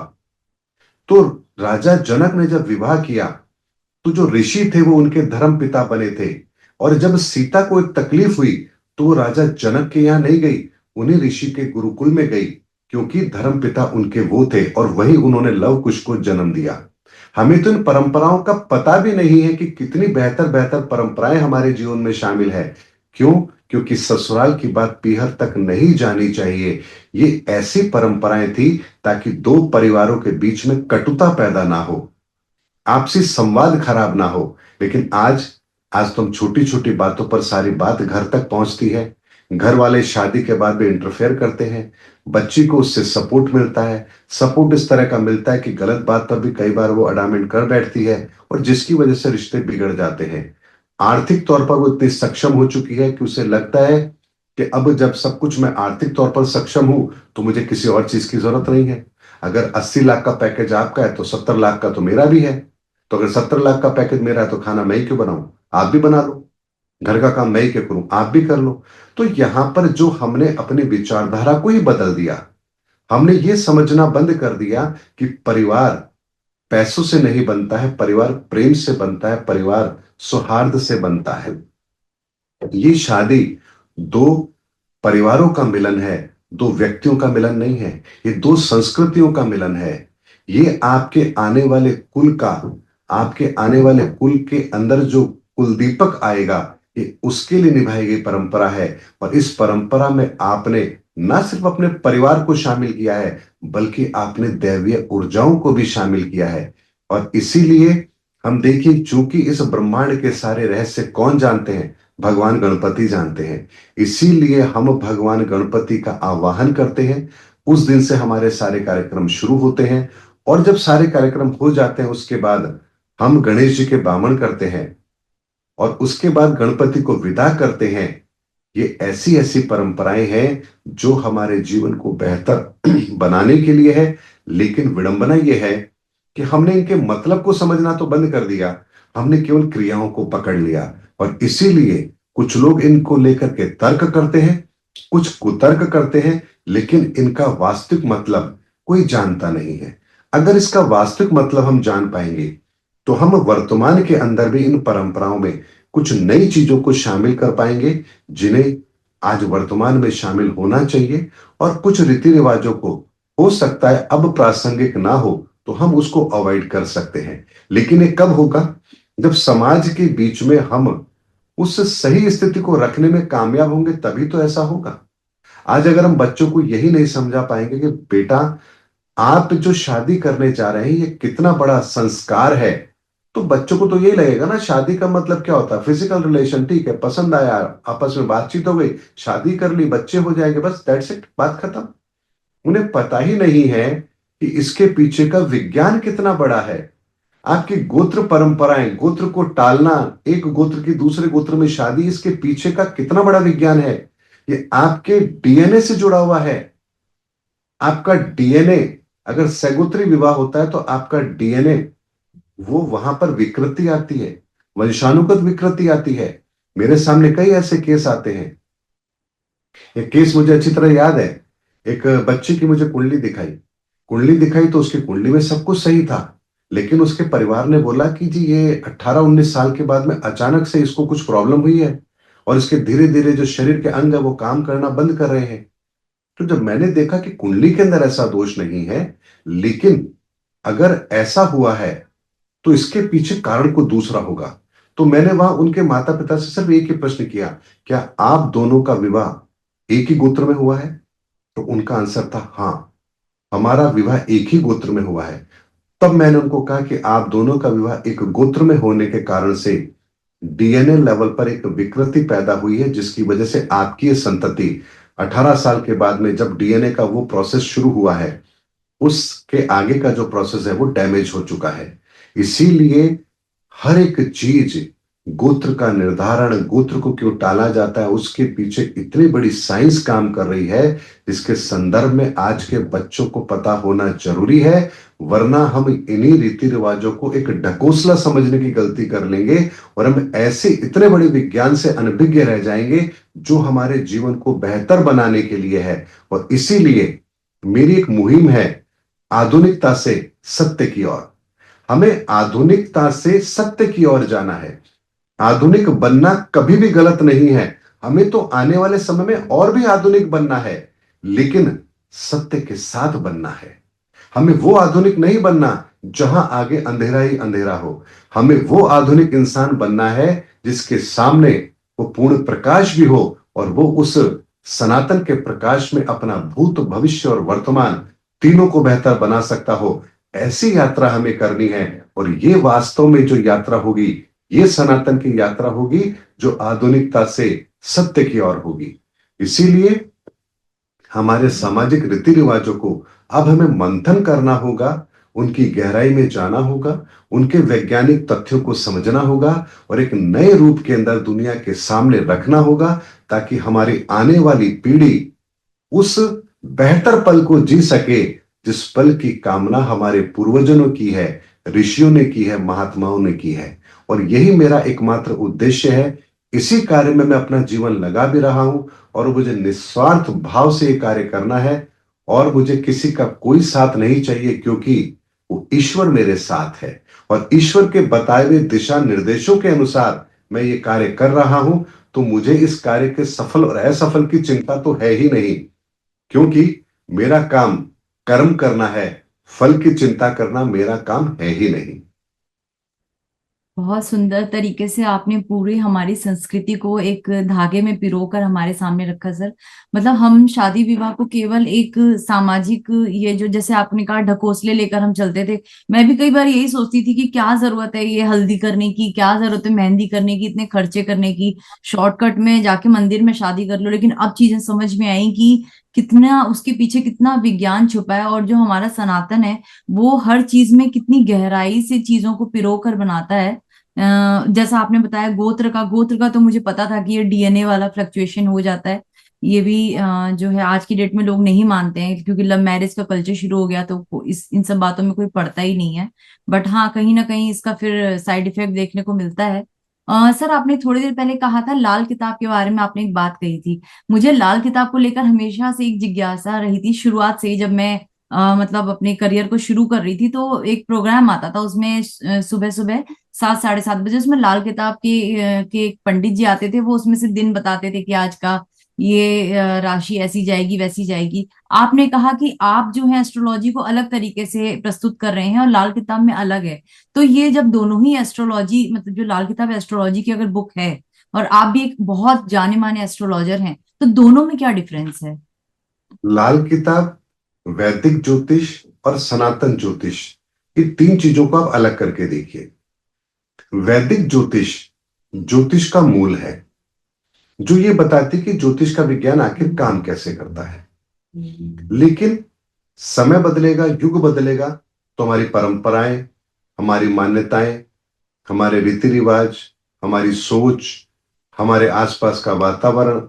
तो राजा जनक ने जब विवाह किया तो जो ऋषि थे वो उनके धर्म पिता बने थे। और जब सीता को एक तकलीफ हुई तो वो राजा जनक के यहां नहीं गई, उन्हीं ऋषि के गुरुकुल में गई, क्योंकि धर्म पिता उनके वो थे और वही उन्होंने लव कुश को जन्म दिया। हमें तो इन परंपराओं का पता भी नहीं है कि कितनी बेहतर बेहतर परंपराएं हमारे जीवन में शामिल है। क्यों? क्योंकि ससुराल की बात पीहर तक नहीं जानी चाहिए। ये ऐसी परंपराएं थी ताकि दो परिवारों के बीच में कटुता पैदा ना हो, आपसी संवाद खराब ना हो। लेकिन आज आज तो हम छोटी छोटी बातों पर सारी बात घर तक पहुंचती है। घर वाले शादी के बाद भी इंटरफेयर करते हैं। बच्ची को उससे सपोर्ट मिलता है। सपोर्ट इस तरह का मिलता है कि गलत बात पर भी कई बार वो अडामेंट कर बैठती है और जिसकी वजह से रिश्ते बिगड़ जाते हैं। आर्थिक तौर पर वो इतनी सक्षम हो चुकी है कि उसे लगता है कि अब जब सब कुछ मैं आर्थिक तौर पर सक्षम हूं तो मुझे किसी और चीज की जरूरत नहीं है। अगर 80 लाख का पैकेज आपका है तो 70 लाख का तो मेरा भी है। तो अगर 70 लाख का पैकेज मेरा है तो खाना मैं ही क्यों बनाऊं, आप भी बना लो। घर का काम मैं ही क्यों करूं, आप भी कर लो। तो यहां पर जो हमने अपनी विचारधारा को ही बदल दिया। हमने ये समझना बंद कर दिया कि परिवार पैसों से नहीं बनता है, परिवार प्रेम से बनता है, परिवार सौहार्द से बनता है। ये शादी दो परिवारों का मिलन है, दो व्यक्तियों का मिलन नहीं है। ये दो संस्कृतियों का मिलन है। ये आपके आने वाले कुल के अंदर जो कुल दीपक आएगा, ये उसके लिए निभाई गई परंपरा है। और इस परंपरा में आपने ना सिर्फ अपने परिवार को शामिल किया है, बल्कि आपने दैवीय ऊर्जाओं को भी शामिल किया है। और इसीलिए हम देखिए, चूंकि इस ब्रह्मांड के सारे रहस्य कौन जानते हैं? भगवान गणपति जानते हैं। इसीलिए हम भगवान गणपति का आवाहन करते हैं। उस दिन से हमारे सारे कार्यक्रम शुरू होते हैं। और जब सारे कार्यक्रम हो जाते हैं उसके बाद हम गणेश जी के बामण करते हैं और उसके बाद गणपति को विदा करते हैं। ये ऐसी ऐसी परंपराएं हैं जो हमारे जीवन को बेहतर बनाने के लिए है। लेकिन विडंबना यह है कि हमने इनके मतलब को समझना तो बंद कर दिया, हमने केवल क्रियाओं को पकड़ लिया। और इसीलिए कुछ लोग इनको लेकर के तर्क करते हैं, कुछ कुतर्क करते हैं, लेकिन इनका वास्तविक मतलब कोई जानता नहीं है। अगर इसका वास्तविक मतलब हम जान पाएंगे तो हम वर्तमान के अंदर भी इन परंपराओं में कुछ नई चीजों को शामिल कर पाएंगे जिन्हें आज वर्तमान में शामिल होना चाहिए। और कुछ रीति रिवाजों को हो सकता है अब प्रासंगिक ना हो तो हम उसको अवॉइड कर सकते हैं। लेकिन ये कब होगा? जब समाज के बीच में हम उस सही स्थिति को रखने में कामयाब होंगे, तभी तो ऐसा होगा। आज अगर हम बच्चों को यही नहीं समझा पाएंगे कि बेटा, आप जो शादी करने जा रहे हैं ये कितना बड़ा संस्कार है, तो बच्चों को तो यही लगेगा ना, शादी का मतलब क्या होता है? फिजिकल रिलेशन, ठीक है, पसंद आया, आपस में बातचीत हो गई, शादी कर ली, बच्चे हो जाएंगे, बस दैट्स इट, बात खत्म। उन्हें पता ही नहीं है कि इसके पीछे का विज्ञान कितना बड़ा है। आपकी गोत्र परंपराएं, गोत्र को टालना, एक गोत्र की दूसरे गोत्र में शादी, इसके पीछे का कितना बड़ा विज्ञान है। ये आपके डीएनए से जुड़ा हुआ है। आपका डीएनए, अगर सगोत्री विवाह होता है तो आपका डीएनए, वो वहां पर विकृति आती है, वंशानुगत विकृति आती है। मेरे सामने कई ऐसे केस आते हैं। एक केस मुझे अच्छी तरह याद है। एक बच्चे की मुझे कुंडली दिखाई तो उसकी कुंडली में सब कुछ सही था, लेकिन उसके परिवार ने बोला कि जी ये 18-19 साल के बाद में अचानक से इसको कुछ प्रॉब्लम हुई है और इसके धीरे धीरे जो शरीर के अंग है वो काम करना बंद कर रहे हैं। तो जब मैंने देखा कि कुंडली के अंदर ऐसा दोष नहीं है, लेकिन अगर ऐसा हुआ है तो इसके पीछे कारण को दूसरा होगा, तो मैंने वहां उनके माता पिता से सिर्फ एक ही प्रश्न किया, क्या आप दोनों का विवाह एक ही गोत्र में हुआ है? तो उनका आंसर था हाँ, हमारा विवाह एक ही गोत्र में हुआ है। तब मैंने उनको कहा कि आप दोनों का विवाह एक गोत्र में होने के कारण से डीएनए लेवल पर एक विकृति पैदा हुई है, जिसकी वजह से आपकी ये संतति 18 साल के बाद में जब डीएनए का वो प्रोसेस शुरू हुआ है, उसके आगे का जो प्रोसेस है वो डैमेज हो चुका है। इसीलिए हर एक चीज, गोत्र का निर्धारण, गोत्र को क्यों टाला जाता है, उसके पीछे इतनी बड़ी साइंस काम कर रही है, जिसके संदर्भ में आज के बच्चों को पता होना जरूरी है। वरना हम इन्हीं रीति रिवाजों को एक ढकोसला समझने की गलती कर लेंगे और हम ऐसे इतने बड़े विज्ञान से अनभिज्ञ रह जाएंगे जो हमारे जीवन को बेहतर बनाने के लिए है। और इसीलिए मेरी एक मुहिम है, आधुनिकता से सत्य की ओर। हमें आधुनिकता से सत्य की ओर जाना है। आधुनिक बनना कभी भी गलत नहीं है, हमें तो आने वाले समय में और भी आधुनिक बनना है। लेकिन सत्य के साथ बनना है। हमें वो आधुनिक नहीं बनना जहां आगे अंधेरा ही अंधेरा हो। हमें वो आधुनिक इंसान बनना है जिसके सामने वो पूर्ण प्रकाश भी हो और वो उस सनातन के प्रकाश में अपना भूत भविष्य और वर्तमान तीनों को बेहतर बना सकता हो। ऐसी यात्रा हमें करनी है और ये वास्तव में जो यात्रा होगी, ये सनातन की यात्रा होगी जो आधुनिकता से सत्य की ओर होगी। इसीलिए हमारे सामाजिक रीति रिवाजों को अब हमें मंथन करना होगा, उनकी गहराई में जाना होगा, उनके वैज्ञानिक तथ्यों को समझना होगा और एक नए रूप के अंदर दुनिया के सामने रखना होगा, ताकि हमारी आने वाली पीढ़ी उस बेहतर पल को जी सके जिस पल की कामना हमारे पूर्वजों ने की है, ऋषियों ने की है, महात्माओं ने की है। और यही मेरा एकमात्र उद्देश्य है। इसी कार्य में मैं अपना जीवन लगा भी रहा हूं और मुझे निस्वार्थ भाव से ये कार्य करना है और मुझे किसी का कोई साथ नहीं चाहिए, क्योंकि वो ईश्वर मेरे साथ है और ईश्वर के बताए हुए दिशा निर्देशों के अनुसार मैं ये कार्य कर रहा हूं। तो मुझे इस कार्य के सफल और असफल की चिंता तो है ही नहीं, क्योंकि मेरा काम कर्म करना है, फल की चिंता करना मेरा काम है ही नहीं। बहुत सुंदर तरीके से आपने पूरी हमारी संस्कृति को एक धागे में पिरोकर हमारे सामने रखा सर। मतलब हम शादी विवाह को केवल एक सामाजिक, ये जो जैसे आपने कहा ढकोसले लेकर हम चलते थे, मैं भी कई बार यही सोचती थी कि क्या जरूरत है ये हल्दी करने की, क्या जरूरत है मेहंदी करने की, इतने खर्चे करने की, शॉर्टकट में जाके मंदिर में शादी कर लो। लेकिन अब चीजें समझ में आई कि कितना उसके पीछे कितना विज्ञान छुपा है, और जो हमारा सनातन है वो हर चीज में कितनी गहराई से चीजों को पिरो कर बनाता है। जैसा आपने बताया गोत्र का तो मुझे पता था कि ये डीएनए वाला फ्लक्चुएशन हो जाता है। ये भी जो है आज की डेट में लोग नहीं मानते हैं, क्योंकि लव मैरिज का कल्चर शुरू हो गया, तो इस इन सब बातों में कोई पड़ता ही नहीं है। बट हाँ, कहीं ना कहीं इसका फिर साइड इफेक्ट देखने को मिलता है। सर, आपने थोड़ी देर पहले कहा था लाल किताब के बारे में, आपने एक बात कही थी। मुझे लाल किताब को लेकर हमेशा से एक जिज्ञासा रही थी, शुरुआत से ही। जब मैं मतलब अपने करियर को शुरू कर रही थी तो एक प्रोग्राम आता था उसमें, सुबह सुबह 7 साढ़े 7 बजे उसमें लाल किताब के एक पंडित जी आते थे। वो उसमें से दिन बताते थे कि आज का ये राशि ऐसी जाएगी वैसी जाएगी। आपने कहा कि आप जो है एस्ट्रोलॉजी को अलग तरीके से प्रस्तुत कर रहे हैं और लाल किताब में अलग है। तो ये जब दोनों ही एस्ट्रोलॉजी, मतलब जो लाल किताब एस्ट्रोलॉजी की अगर बुक है और आप भी एक बहुत जाने माने एस्ट्रोलॉजर हैं, तो दोनों में क्या डिफरेंस है? लाल किताब वैदिक ज्योतिष और सनातन ज्योतिष, ये तीन चीजों को आप अलग करके देखिए। वैदिक ज्योतिष ज्योतिष का मूल है, जो ये बताती कि ज्योतिष का विज्ञान आखिर काम कैसे करता है। लेकिन समय बदलेगा, युग बदलेगा, तो हमारी परंपराएं, हमारी मान्यताएं, हमारे रीति रिवाज, हमारी सोच, हमारे आसपास का वातावरण,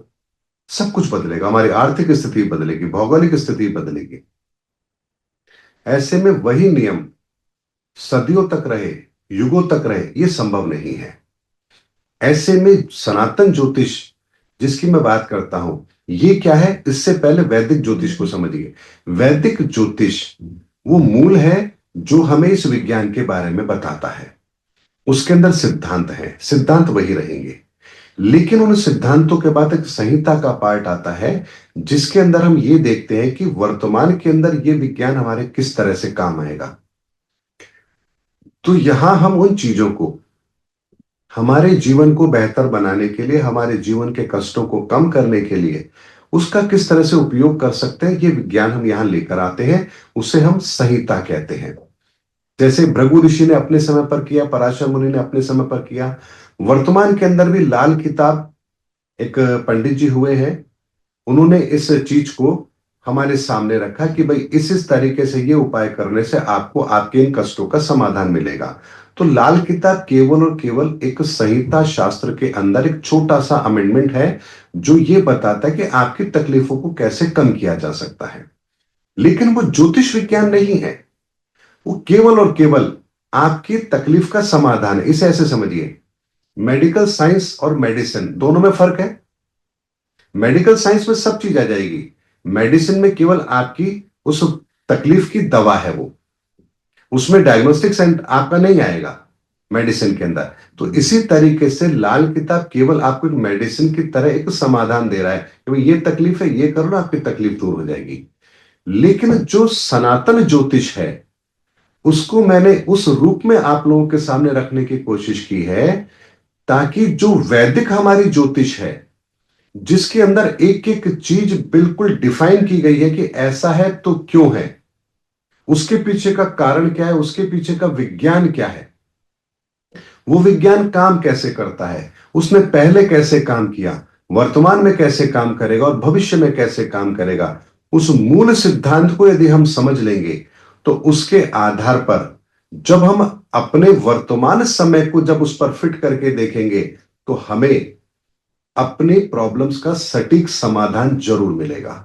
सब कुछ बदलेगा। हमारी आर्थिक स्थिति बदलेगी, भौगोलिक स्थिति बदलेगी। ऐसे में वही नियम सदियों तक रहे, युगों तक रहे, ये संभव नहीं है। ऐसे में सनातन ज्योतिष जिसकी मैं बात करता हूं, ये क्या है, इससे पहले वैदिक ज्योतिष को समझिए। वैदिक ज्योतिष वो मूल है जो हमें इस विज्ञान के बारे में बताता है। उसके अंदर सिद्धांत है, सिद्धांत वही रहेंगे, लेकिन उन सिद्धांतों के बाद एक संहिता का पार्ट आता है जिसके अंदर हम ये देखते हैं कि वर्तमान के अंदर ये विज्ञान हमारे किस तरह से काम आएगा। तो यहां हम उन चीजों को हमारे जीवन को बेहतर बनाने के लिए, हमारे जीवन के कष्टों को कम करने के लिए उसका किस तरह से उपयोग कर सकते हैं, ये विज्ञान हम यहां लेकर आते हैं। उसे हम संहिता कहते हैं। जैसे भृगु ऋषि ने अपने समय पर किया, पराशर मुनि ने अपने समय पर किया, वर्तमान के अंदर भी लाल किताब एक पंडित जी हुए हैं, उन्होंने इस चीज को हमारे सामने रखा कि भाई इस तरीके से ये उपाय करने से आपको आपके इन कष्टों का समाधान मिलेगा। तो लाल किताब केवल और केवल एक संहिता शास्त्र के अंदर एक छोटा सा अमेंडमेंट है जो ये बताता है कि आपकी तकलीफों को कैसे कम किया जा सकता है। लेकिन वो ज्योतिष विज्ञान नहीं है, वो केवल और केवल आपकी तकलीफ का समाधान है। इसे ऐसे समझिए, मेडिकल साइंस और मेडिसिन दोनों में फर्क है। मेडिकल साइंस में सब चीज आ जाएगी, मेडिसिन में केवल आपकी उस तकलीफ की दवा है, वो उसमें डायग्नोस्टिक साइंस आपका नहीं आएगा मेडिसिन के अंदर। तो इसी तरीके से लाल किताब केवल आपको एक मेडिसिन की तरह एक समाधान दे रहा है कि भाई ये तकलीफ है, ये कर लो, आपकी तकलीफ दूर हो जाएगी। लेकिन जो सनातन ज्योतिष है उसको मैंने उस रूप में आप लोगों के सामने रखने की कोशिश की है, ताकि जो वैदिक हमारी ज्योतिष है, जिसके अंदर एक एक चीज बिल्कुल डिफाइन की गई है कि ऐसा है तो क्यों है, उसके पीछे का कारण क्या है, उसके पीछे का विज्ञान क्या है, वो विज्ञान काम कैसे करता है, उसने पहले कैसे काम किया, वर्तमान में कैसे काम करेगा और भविष्य में कैसे काम करेगा, उस मूल सिद्धांत को यदि हम समझ लेंगे तो उसके आधार पर जब हम अपने वर्तमान समय को जब उस पर फिट करके देखेंगे तो हमें अपने प्रॉब्लम्स का सटीक समाधान जरूर मिलेगा।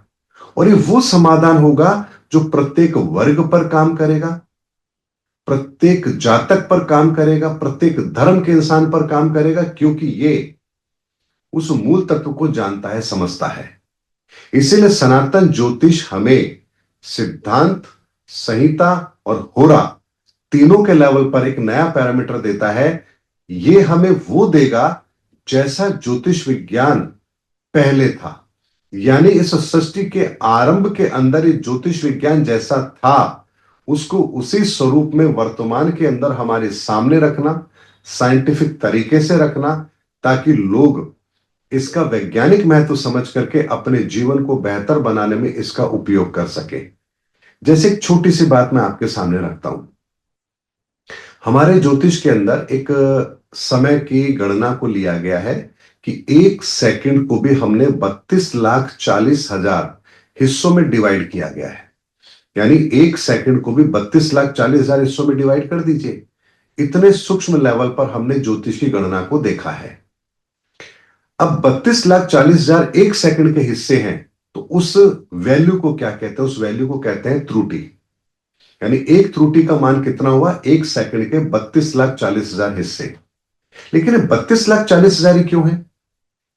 और ये वो समाधान होगा जो प्रत्येक वर्ग पर काम करेगा, प्रत्येक जातक पर काम करेगा, प्रत्येक धर्म के इंसान पर काम करेगा, क्योंकि ये उस मूल तत्व को जानता है, समझता है। इसीलिए सनातन ज्योतिष हमें सिद्धांत, संहिता और होरा तीनों के लेवल पर एक नया पैरामीटर देता है। ये हमें वो देगा जैसा ज्योतिष विज्ञान पहले था, यानी इस सृष्टि के आरंभ के अंदर ये ज्योतिष विज्ञान जैसा था उसको उसी स्वरूप में वर्तमान के अंदर हमारे सामने रखना, साइंटिफिक तरीके से रखना, ताकि लोग इसका वैज्ञानिक महत्व समझ करके अपने जीवन को बेहतर बनाने में इसका उपयोग कर सके। जैसे एक छोटी सी बात मैं आपके सामने रखता हूं। हमारे ज्योतिष के अंदर एक समय की गणना को लिया गया है कि एक सेकंड को भी हमने 32,40,000 हिस्सों में डिवाइड किया गया है। यानी एक सेकंड को भी 32,40,000 हिस्सों में डिवाइड कर दीजिए। इतने सूक्ष्म लेवल पर हमने ज्योतिष की गणना को देखा है। अब 32,40,000 एक सेकंड के हिस्से हैं, तो उस वैल्यू को क्या कहते हैं? उस वैल्यू को कहते हैं त्रुटि। यानी एक त्रुटि का मान कितना हुआ? एक सेकंड के 32,40,000 हिस्से। लेकिन 32,40,000 ही क्यों है?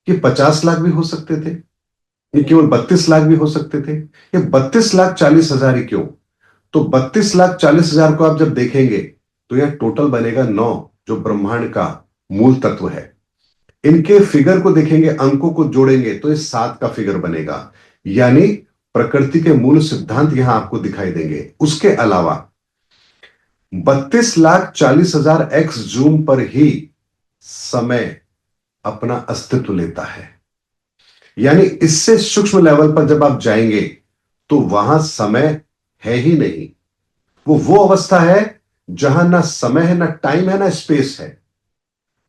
ये 50 लाख भी हो सकते थे, ये केवल 32 लाख भी हो सकते थे, ये 32,40,000 ही क्यों? तो 32,40,000 को आप जब देखेंगे तो यह टोटल बनेगा 9, जो ब्रह्मांड का मूल तत्व है। इनके फिगर को देखेंगे, अंकों को जोड़ेंगे तो ये 7 का फिगर बनेगा। यानी प्रकृति के मूल सिद्धांत यहां आपको दिखाई देंगे। उसके अलावा 32,40,000 एक्स जूम पर ही समय अपना अस्तित्व लेता है। यानी इससे सूक्ष्म लेवल पर जब आप जाएंगे तो वहां समय है ही नहीं। वो अवस्था है जहां ना समय है, ना टाइम है, ना स्पेस है।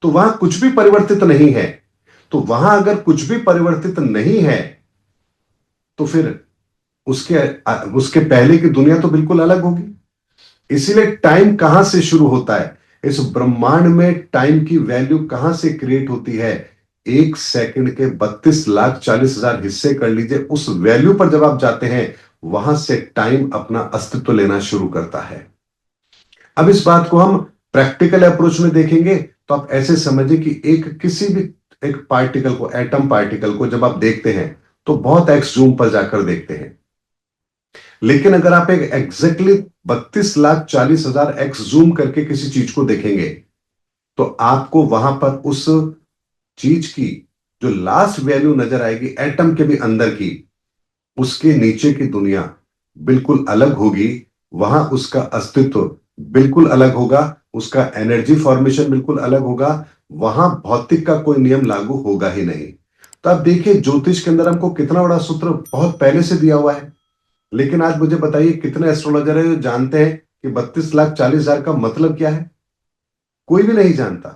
तो वहां कुछ भी परिवर्तित नहीं है। तो वहां अगर कुछ भी परिवर्तित नहीं है तो फिर उसके उसके पहले की दुनिया तो बिल्कुल अलग होगी। इसीलिए टाइम कहां से शुरू होता है? इस ब्रह्मांड में टाइम की वैल्यू कहां से क्रिएट होती है? एक सेकंड के 32,40,000 हिस्से कर लीजिए, उस वैल्यू पर जब आप जाते हैं वहां से टाइम अपना अस्तित्व लेना शुरू करता है। अब इस बात को हम प्रैक्टिकल अप्रोच में देखेंगे तो आप ऐसे समझिए कि एक किसी भी एक पार्टिकल को, एटम पार्टिकल को जब आप देखते हैं तो बहुत एक्स जूम पर जाकर देखते हैं। लेकिन अगर आप एक एग्जैक्टली 32,40,000 एक्स जूम करके किसी चीज को देखेंगे तो आपको वहां पर उस चीज की जो लास्ट वैल्यू नजर आएगी, एटम के भी अंदर की, उसके नीचे की दुनिया बिल्कुल अलग होगी। वहां उसका अस्तित्व बिल्कुल अलग होगा, उसका एनर्जी फॉर्मेशन बिल्कुल अलग होगा। वहां भौतिक का कोई नियम लागू होगा ही नहीं। तो आप देखिए ज्योतिष के अंदर हमको कितना बड़ा सूत्र बहुत पहले से दिया हुआ है। लेकिन आज मुझे बताइए कितने एस्ट्रोलॉजर है जो जानते हैं कि 32,40,000 का मतलब क्या है? कोई भी नहीं जानता।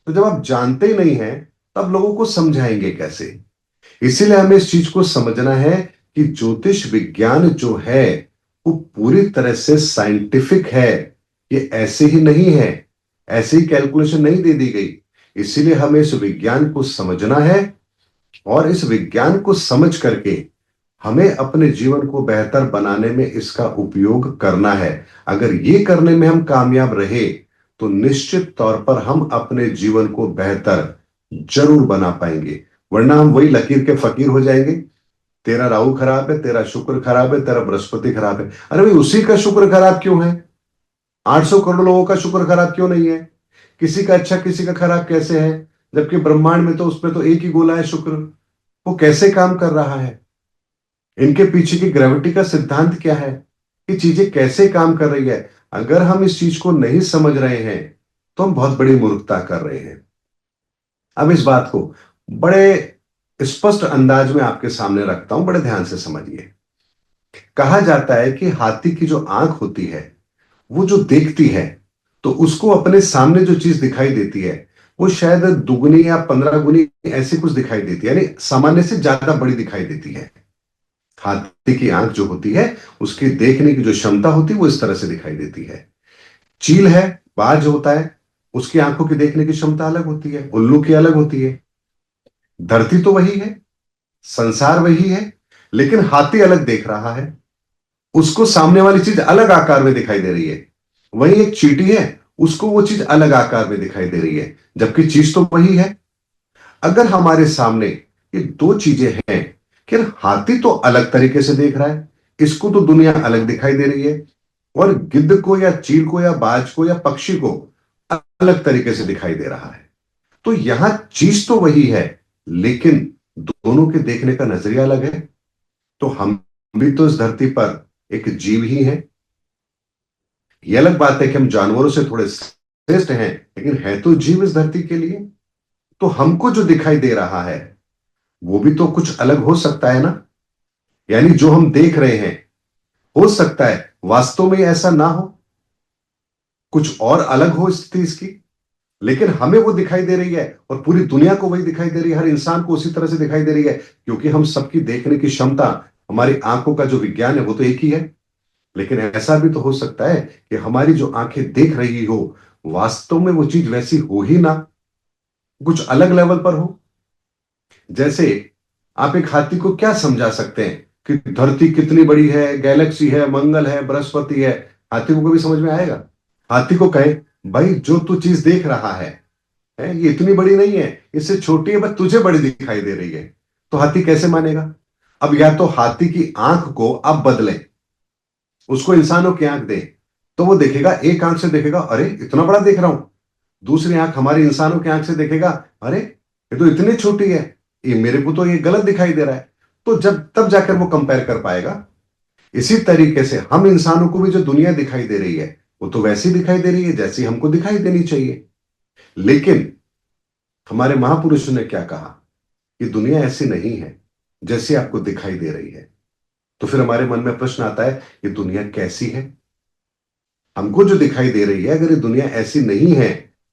तो जब आप जानते ही नहीं है तब लोगों को समझाएंगे कैसे? इसीलिए हमें इस चीज को समझना है कि ज्योतिष विज्ञान जो है वो पूरी तरह से साइंटिफिक है। ये ऐसे ही नहीं है, ऐसे ही कैलकुलेशन नहीं दे दी गई। इसीलिए हमें इस विज्ञान को समझना है और इस विज्ञान को समझ करके हमें अपने जीवन को बेहतर बनाने में इसका उपयोग करना है। अगर ये करने में हम कामयाब रहे तो निश्चित तौर पर हम अपने जीवन को बेहतर जरूर बना पाएंगे। वरना हम वही लकीर के फकीर हो जाएंगे। तेरा राहु खराब है, तेरा शुक्र खराब है, तेरा बृहस्पति खराब है। अरे भाई उसी का शुक्र खराब क्यों है? 800 करोड़ लोगों का शुक्र खराब क्यों नहीं है? किसी का अच्छा किसी का खराब कैसे है? जबकि ब्रह्मांड में तो उसमें तो एक ही गोला है शुक्र। वो कैसे काम कर रहा है? इनके पीछे की ग्रेविटी का सिद्धांत क्या है, कि चीजें कैसे काम कर रही है। अगर हम इस चीज को नहीं समझ रहे हैं तो हम बहुत बड़ी मूर्खता कर रहे हैं। अब इस बात को बड़े स्पष्ट अंदाज में आपके सामने रखता हूं, बड़े ध्यान से समझिए। कहा जाता है कि हाथी की जो आंख होती है वो जो देखती है, तो उसको अपने सामने जो चीज दिखाई देती है वो शायद दुगनी या 15 गुनी ऐसी कुछ दिखाई देती है, यानी सामान्य से ज्यादा बड़ी दिखाई देती है। हाथी की आंख जो होती है उसकी देखने की जो क्षमता होती है वो इस तरह से दिखाई देती है। चील है, बाज होता है, उसकी आंखों की देखने की क्षमता अलग होती है, उल्लू की अलग होती है। धरती तो वही है, संसार वही है, लेकिन हाथी अलग देख रहा है, उसको सामने वाली चीज अलग आकार में दिखाई दे रही है। वहीं एक चींटी है, उसको वो चीज अलग आकार में दिखाई दे रही है, जबकि चीज तो वही है। अगर हमारे सामने ये दो चीजें हैं कि हाथी तो अलग तरीके से देख रहा है, इसको तो दुनिया अलग दिखाई दे रही है, और गिद्ध को या चील को या बाज को या पक्षी को अलग तरीके से दिखाई दे रहा है, तो यहां चीज तो वही है, लेकिन दोनों के देखने का नजरिया अलग है। तो हम भी तो इस धरती पर एक जीव ही हैं। ये अलग बात है कि हम जानवरों से थोड़े श्रेष्ठ हैं, लेकिन है तो जीव इस धरती के लिए। तो हमको जो दिखाई दे रहा है वो भी तो कुछ अलग हो सकता है ना। यानी जो हम देख रहे हैं, हो सकता है वास्तव में ऐसा ना हो, कुछ और अलग हो स्थिति इसकी, लेकिन हमें वो दिखाई दे रही है और पूरी दुनिया को वही दिखाई दे रही है, हर इंसान को उसी तरह से दिखाई दे रही है, क्योंकि हम सबकी देखने की क्षमता, हमारी आंखों का जो विज्ञान है वो तो एक ही है। लेकिन ऐसा भी तो हो सकता है कि हमारी जो आंखें देख रही हो, वास्तव में वो चीज वैसी हो ही ना, कुछ अलग लेवल पर हो। जैसे आप एक हाथी को क्या समझा सकते हैं कि धरती कितनी बड़ी है, गैलेक्सी है, मंगल है, बृहस्पति है। हाथी को कभी समझ में आएगा? हाथी को कहे भाई जो तू चीज देख रहा है ये इतनी बड़ी नहीं है, इससे छोटी है, बस तुझे बड़ी दिखाई दे रही है, तो हाथी कैसे मानेगा? अब या तो हाथी की आंख को अब बदले, उसको इंसानों की आंख दे, तो वो देखेगा, एक आंख से देखेगा अरे इतना बड़ा देख रहा हूं, दूसरी आंख हमारी इंसानों की आंख से देखेगा, अरे ये तो इतनी छोटी है, ये मेरे को तो ये गलत दिखाई दे रहा है। तो जब तब जाकर वो कंपेयर कर पाएगा। इसी तरीके से हम इंसानों को भी जो दुनिया दिखाई दे रही है वो तो वैसी दिखाई दे रही है जैसी हमको दिखाई देनी चाहिए। लेकिन हमारे महापुरुषों ने क्या कहा कि दुनिया ऐसी नहीं है जैसी आपको दिखाई दे रही है। तो फिर हमारे मन में प्रश्न आता है, ये दुनिया कैसी है? हमको जो दिखाई दे रही है, अगर ये दुनिया ऐसी नहीं है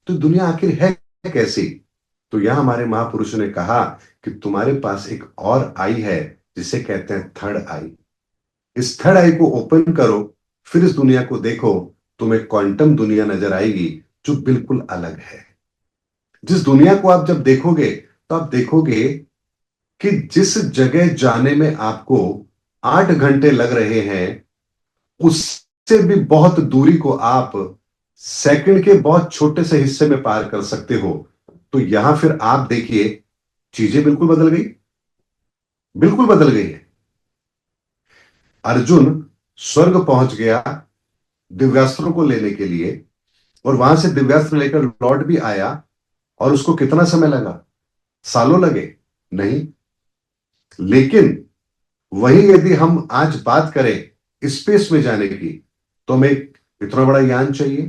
तो दुनिया आखिर है कैसी? तो यहां हमारे महापुरुषों ने कहा कि तुम्हारे पास एक और आई है, जिसे कहते हैं थर्ड आई। इस थर्ड आई को ओपन करो, फिर इस दुनिया को देखो, तुम्हें क्वांटम दुनिया नजर आएगी जो बिल्कुल अलग है। जिस दुनिया को आप जब देखोगे तो आप देखोगे कि जिस जगह जाने में आपको 8 घंटे लग रहे हैं, उससे भी बहुत दूरी को आप सेकंड के बहुत छोटे से हिस्से में पार कर सकते हो। तो यहां फिर आप देखिए, चीजें बिल्कुल बदल गई, बिल्कुल बदल गई है। अर्जुन स्वर्ग पहुंच गया दिव्यास्त्रों को लेने के लिए, और वहां से दिव्यास्त्र लेकर लौट भी आया, और उसको कितना समय लगा? सालों लगे? नहीं। लेकिन वही यदि हम आज बात करें स्पेस में जाने की, तो हमें इतना बड़ा यान चाहिए,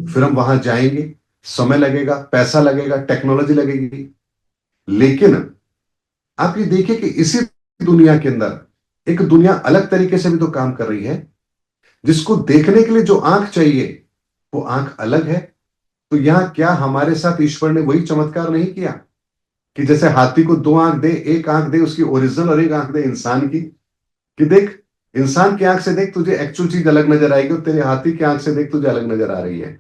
फिर हम वहां जाएंगे, समय लगेगा, पैसा लगेगा, टेक्नोलॉजी लगेगी। लेकिन आप ये देखिए कि इसी दुनिया के अंदर एक दुनिया अलग तरीके से भी तो काम कर रही है। जिसको देखने के लिए जो आंख चाहिए वो आंख अलग है। तो यहां क्या हमारे साथ ईश्वर ने वही चमत्कार नहीं किया कि जैसे हाथी को दो आंख दे, एक आंख दे उसकी ओरिजिनल और एक आंख दे इंसान की, कि देख इंसान की आंख से देख तुझे एक्चुअल चीज अलग नजर आएगी, और तेरे हाथी की आंख से देख तुझे अलग नजर आ रही है।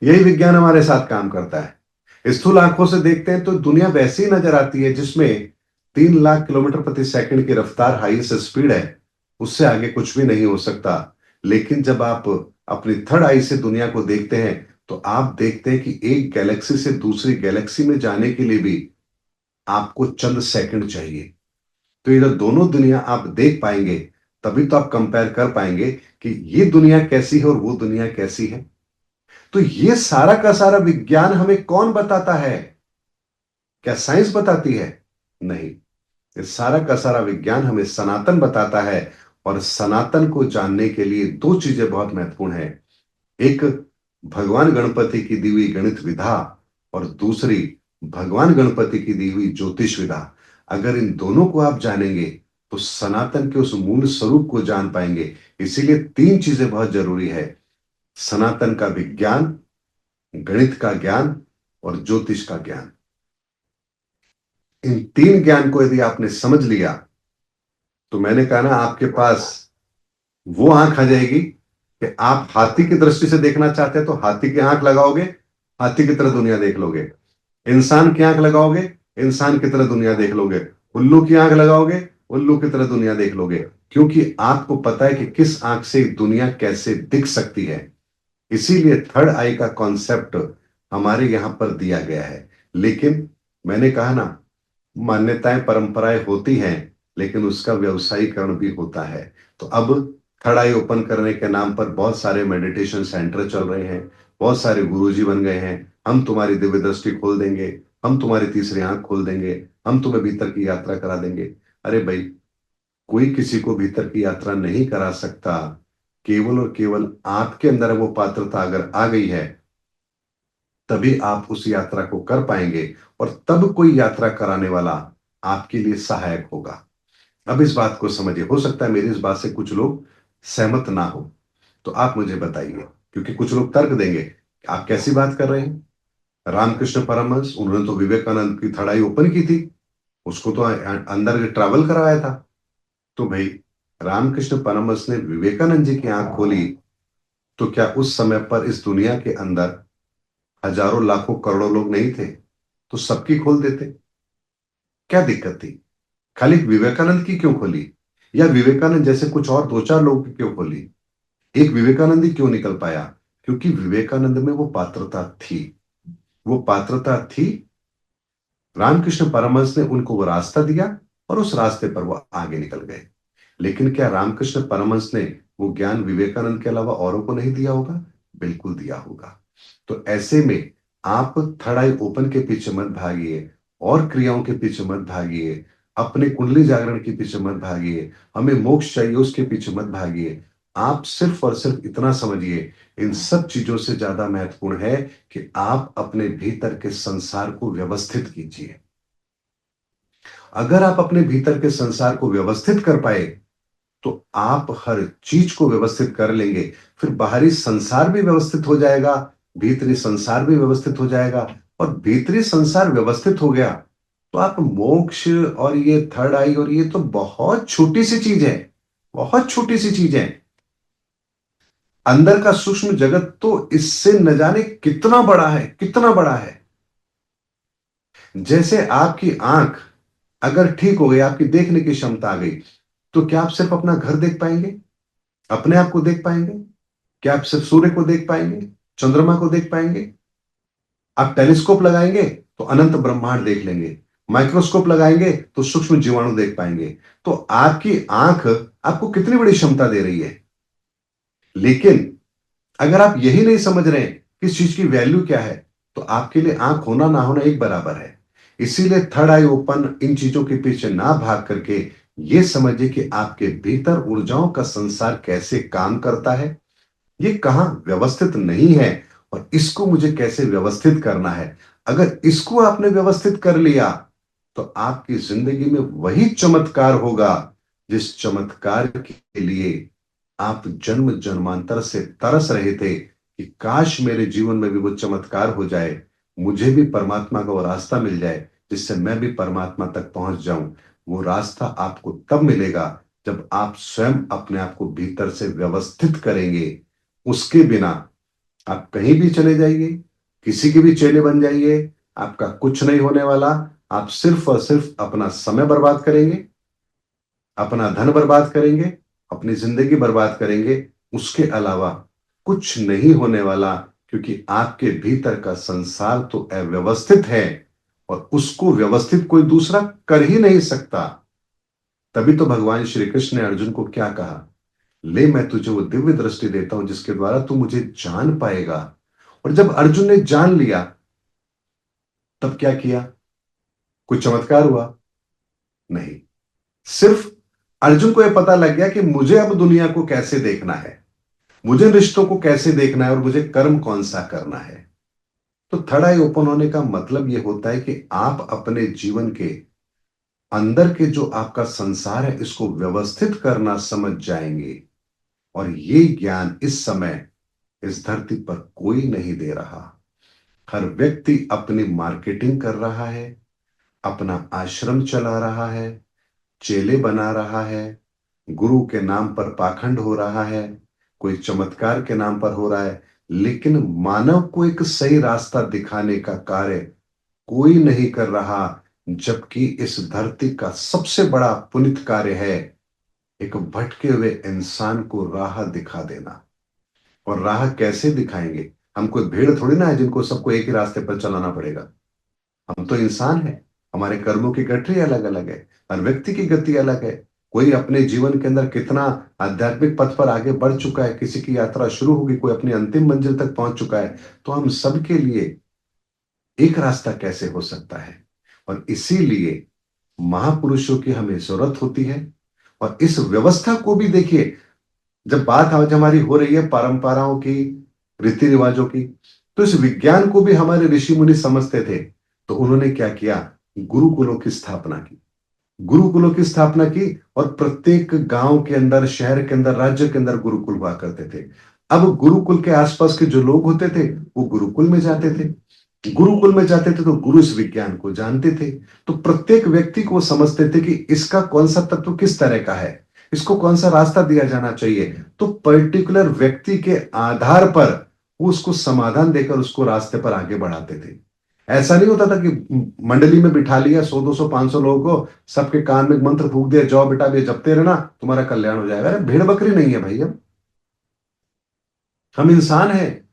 यही विज्ञान हमारे साथ काम करता है। स्थूल आंखों से देखते हैं तो दुनिया वैसी ही नजर आती है जिसमें 3 लाख किलोमीटर प्रति सेकंड की रफ्तार हाईएस्ट स्पीड है, उससे आगे कुछ भी नहीं हो सकता। लेकिन जब आप अपनी थर्ड आई से दुनिया को देखते हैं तो आप देखते हैं कि एक गैलेक्सी से दूसरी गैलेक्सी में जाने के लिए भी आपको चंद सेकंड चाहिए। तो ये जब दोनों दुनिया आप देख पाएंगे, तभी तो आप कंपेयर कर पाएंगे कि ये दुनिया कैसी है और वो दुनिया कैसी है। तो ये सारा का सारा विज्ञान हमें कौन बताता है? क्या साइंस बताती है? नहीं। ये सारा का सारा विज्ञान हमें सनातन बताता है। और सनातन को जानने के लिए दो चीजें बहुत महत्वपूर्ण है। एक, भगवान गणपति की दी हुई गणित विधा, और दूसरी, भगवान गणपति की दी हुई ज्योतिष विधा। अगर इन दोनों को आप जानेंगे तो सनातन के उस मूल स्वरूप को जान पाएंगे। इसीलिए तीन चीजें बहुत जरूरी है: सनातन का विज्ञान, गणित का ज्ञान और ज्योतिष का ज्ञान। इन तीन ज्ञान को यदि आपने समझ लिया तो मैंने कहा ना, आपके पास वो आंख आ जाएगी कि आप हाथी की दृष्टि से देखना चाहते हैं तो हाथी की आंख लगाओगे, हाथी की तरह दुनिया देख लोगे। इंसान की आंख लगाओगे, इंसान की तरह दुनिया देख लोगे। उल्लू की आंख लगाओगे, उल्लू की तरह दुनिया देख लोगे। क्योंकि आपको पता है कि किस आंख से दुनिया कैसे दिख सकती है। इसीलिए थर्ड आई का कॉन्सेप्ट हमारे यहां पर दिया गया है। लेकिन मैंने कहा ना, मान्यताएं परंपराएं होती हैं, लेकिन उसका व्यवसायीकरण भी होता है। तो अब थर्ड आई ओपन करने के नाम पर बहुत सारे मेडिटेशन सेंटर चल रहे हैं, बहुत सारे गुरुजी बन गए हैं। हम तुम्हारी दिव्य दृष्टि खोल देंगे, हम तुम्हारी तीसरी आंख खोल देंगे, हम तुम्हें भीतर की यात्रा करा देंगे। अरे भाई, कोई किसी को भीतर की यात्रा नहीं करा सकता। केवल और केवल आपके अंदर वो पात्रता अगर आ गई है, तभी आप उस यात्रा को कर पाएंगे, और तब कोई यात्रा कराने वाला आपके लिए सहायक होगा। अब इस बात को समझिए। हो सकता है मेरी इस बात से कुछ लोग सहमत ना हो, तो आप मुझे बताइए, क्योंकि कुछ लोग तर्क देंगे, आप कैसी बात कर रहे हैं। रामकृष्ण परमहंस, उन्होंने तो विवेकानंद की थड़ाई ओपन की थी, उसको तो अंदर ट्रैवल करवाया था। तो भाई, रामकृष्ण परमहंस ने विवेकानंद जी की आंख खोली, तो क्या उस समय पर इस दुनिया के अंदर हजारों लाखों करोड़ों लोग नहीं थे? तो सबकी खोल देते, क्या दिक्कत थी? खाली विवेकानंद की क्यों खोली? या विवेकानंद जैसे कुछ और दो चार लोगों की क्यों खोली? एक विवेकानंद ही क्यों निकल पाया? क्योंकि विवेकानंद में वो पात्रता थी। वो पात्रता थी। रामकृष्ण परमहंस ने उनको वो रास्ता दिया, और उस रास्ते पर वो आगे निकल गए। लेकिन क्या रामकृष्ण परमहंस ने वो ज्ञान विवेकानंद के अलावा औरों को नहीं दिया होगा? बिल्कुल दिया होगा। तो ऐसे में आप थर्ड आई ओपन के पीछे मत भागिए, और क्रियाओं के पीछे मत भागिए, अपने कुंडली जागरण के पीछे मत भागिए, हमें मोक्ष चाहिए उसके पीछे मत भागिए। आप सिर्फ और सिर्फ इतना समझिए, इन सब चीजों से ज्यादा महत्वपूर्ण है कि आप अपने भीतर के संसार को व्यवस्थित कीजिए। अगर आप अपने भीतर के संसार को व्यवस्थित कर पाए, तो आप हर चीज को व्यवस्थित कर लेंगे। फिर बाहरी संसार भी व्यवस्थित हो जाएगा, भीतरी संसार भी व्यवस्थित हो जाएगा। और भीतरी संसार व्यवस्थित हो गया तो आप मोक्ष और ये थर्ड आई और ये तो बहुत छोटी सी चीज है, बहुत छोटी सी चीज है। अंदर का सूक्ष्म जगत तो इससे न जाने कितना बड़ा है, कितना बड़ा है। जैसे आपकी आंख अगर ठीक हो गई, आपकी देखने की क्षमता आ गई, तो क्या आप सिर्फ अपना घर देख पाएंगे, अपने आप को देख पाएंगे? क्या आप सिर्फ सूर्य को देख पाएंगे, चंद्रमा को देख पाएंगे? आप टेलीस्कोप लगाएंगे तो अनंत ब्रह्मांड देख लेंगे, माइक्रोस्कोप लगाएंगे तो सूक्ष्म जीवाणु देख पाएंगे। तो आपकी आंख आपको कितनी बड़ी क्षमता दे रही है। लेकिन अगर आप यही नहीं समझ रहे हैं कि इस चीज की वैल्यू क्या है, तो आपके लिए आंख होना ना होना एक बराबर है। इसीलिए थर्ड आई ओपन इन चीजों के पीछे ना भाग करके ये समझिए कि आपके भीतर ऊर्जाओं का संसार कैसे काम करता है, ये कहां व्यवस्थित नहीं है, और इसको मुझे कैसे व्यवस्थित करना है। अगर इसको आपने व्यवस्थित कर लिया, तो आपकी जिंदगी में वही चमत्कार होगा जिस चमत्कार के लिए आप जन्म जन्मांतर से तरस रहे थे कि काश मेरे जीवन में भी वो चमत्कार हो जाए, मुझे भी परमात्मा का वो रास्ता मिल जाए जिससे मैं भी परमात्मा तक पहुंच जाऊं। वो रास्ता आपको तब मिलेगा जब आप स्वयं अपने आप को भीतर से व्यवस्थित करेंगे। उसके बिना आप कहीं भी चले जाइए, किसी के भी चेले बन जाइए, आपका कुछ नहीं होने वाला। आप सिर्फ और सिर्फ अपना समय बर्बाद करेंगे, अपना धन बर्बाद करेंगे, अपनी जिंदगी बर्बाद करेंगे। उसके अलावा कुछ नहीं होने वाला, क्योंकि आपके भीतर का संसार तो अव्यवस्थित है, और उसको व्यवस्थित कोई दूसरा कर ही नहीं सकता। तभी तो भगवान श्री कृष्ण ने अर्जुन को क्या कहा, ले मैं तुझे वो दिव्य दृष्टि देता हूं जिसके द्वारा तू मुझे जान पाएगा। और जब अर्जुन ने जान लिया, तब क्या किया? कोई चमत्कार हुआ? नहीं। सिर्फ अर्जुन को यह पता लग गया कि मुझे अब दुनिया को कैसे देखना है, मुझे रिश्तों को कैसे देखना है और मुझे कर्म कौन सा करना है। तो थर्ड आई ओपन होने का मतलब यह होता है कि आप अपने जीवन के अंदर के जो आपका संसार है इसको व्यवस्थित करना समझ जाएंगे। और ये ज्ञान इस समय इस धरती पर कोई नहीं दे रहा। हर व्यक्ति अपनी मार्केटिंग कर रहा है, अपना आश्रम चला रहा है, चेले बना रहा है, गुरु के नाम पर पाखंड हो रहा है, कोई चमत्कार के नाम पर हो रहा है, लेकिन मानव को एक सही रास्ता दिखाने का कार्य कोई नहीं कर रहा। जबकि इस धरती का सबसे बड़ा पुनित कार्य है एक भटके हुए इंसान को राह दिखा देना। और राह कैसे दिखाएंगे? हम कोई भीड़ थोड़ी ना है जिनको सबको एक ही रास्ते पर चलाना पड़ेगा। हम तो इंसान हैं, हमारे कर्मों की गठरी अलग अलग है, हर व्यक्ति की गति अलग है। कोई अपने जीवन के अंदर कितना आध्यात्मिक पथ पर आगे बढ़ चुका है, किसी की यात्रा शुरू होगी, कोई अपनी अंतिम मंजिल तक पहुंच चुका है। तो हम सबके लिए एक रास्ता कैसे हो सकता है? और इसीलिए महापुरुषों की हमें जरूरत होती है। और इस व्यवस्था को भी देखिए, जब बात आज हमारी हो रही है परंपराओं की, रीति रिवाजों की, तो इस विज्ञान को भी हमारे ऋषि मुनि समझते थे। तो उन्होंने क्या किया? गुरुकुलों की स्थापना की। गुरुकुलों की स्थापना की और प्रत्येक गांव के अंदर, शहर के अंदर, राज्य के अंदर गुरुकुल हुआ करते थे। अब गुरुकुल के आसपास के जो लोग होते थे वो गुरुकुल में जाते थे। गुरुकुल में जाते थे तो गुरु इस विज्ञान को जानते थे। तो प्रत्येक व्यक्ति को समझते थे कि इसका कौन सा तत्व किस तरह का है, इसको कौन सा रास्ता दिया जाना चाहिए। तो पर्टिकुलर व्यक्ति के आधार पर वो उसको समाधान देकर उसको रास्ते पर आगे बढ़ाते थे। ऐसा नहीं होता था कि मंडली में बिठा लिया 100 200 500 लोगों को, सबके कान में मंत्र फूक दिया, जाओ बेटा ये जपते रहना तुम्हारा कल्याण हो जाएगा। अरे भेड़ बकरी नहीं है भाई, हम इंसान हैं।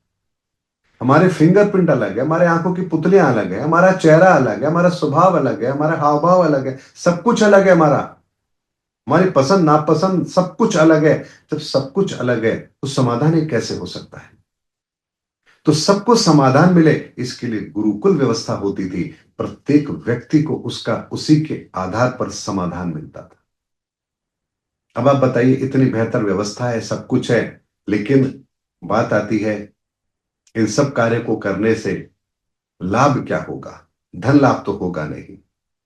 हमारे फिंगरप्रिंट अलग है, हमारे आंखों की पुतलियां अलग है, हमारा चेहरा अलग है, हमारा स्वभाव अलग है, हमारा हाव भाव अलग है, सब कुछ अलग है। हमारी पसंद नापसंद सब कुछ अलग है। जब सब कुछ अलग है तो समाधान ये कैसे हो सकता है? तो सबको समाधान मिले इसके लिए गुरुकुल व्यवस्था होती थी। प्रत्येक व्यक्ति को उसका उसी के आधार पर समाधान मिलता था। अब आप बताइए, इतनी बेहतर व्यवस्था है, सब कुछ है, लेकिन बात आती है इन सब कार्य को करने से लाभ क्या होगा? धन लाभ तो होगा नहीं,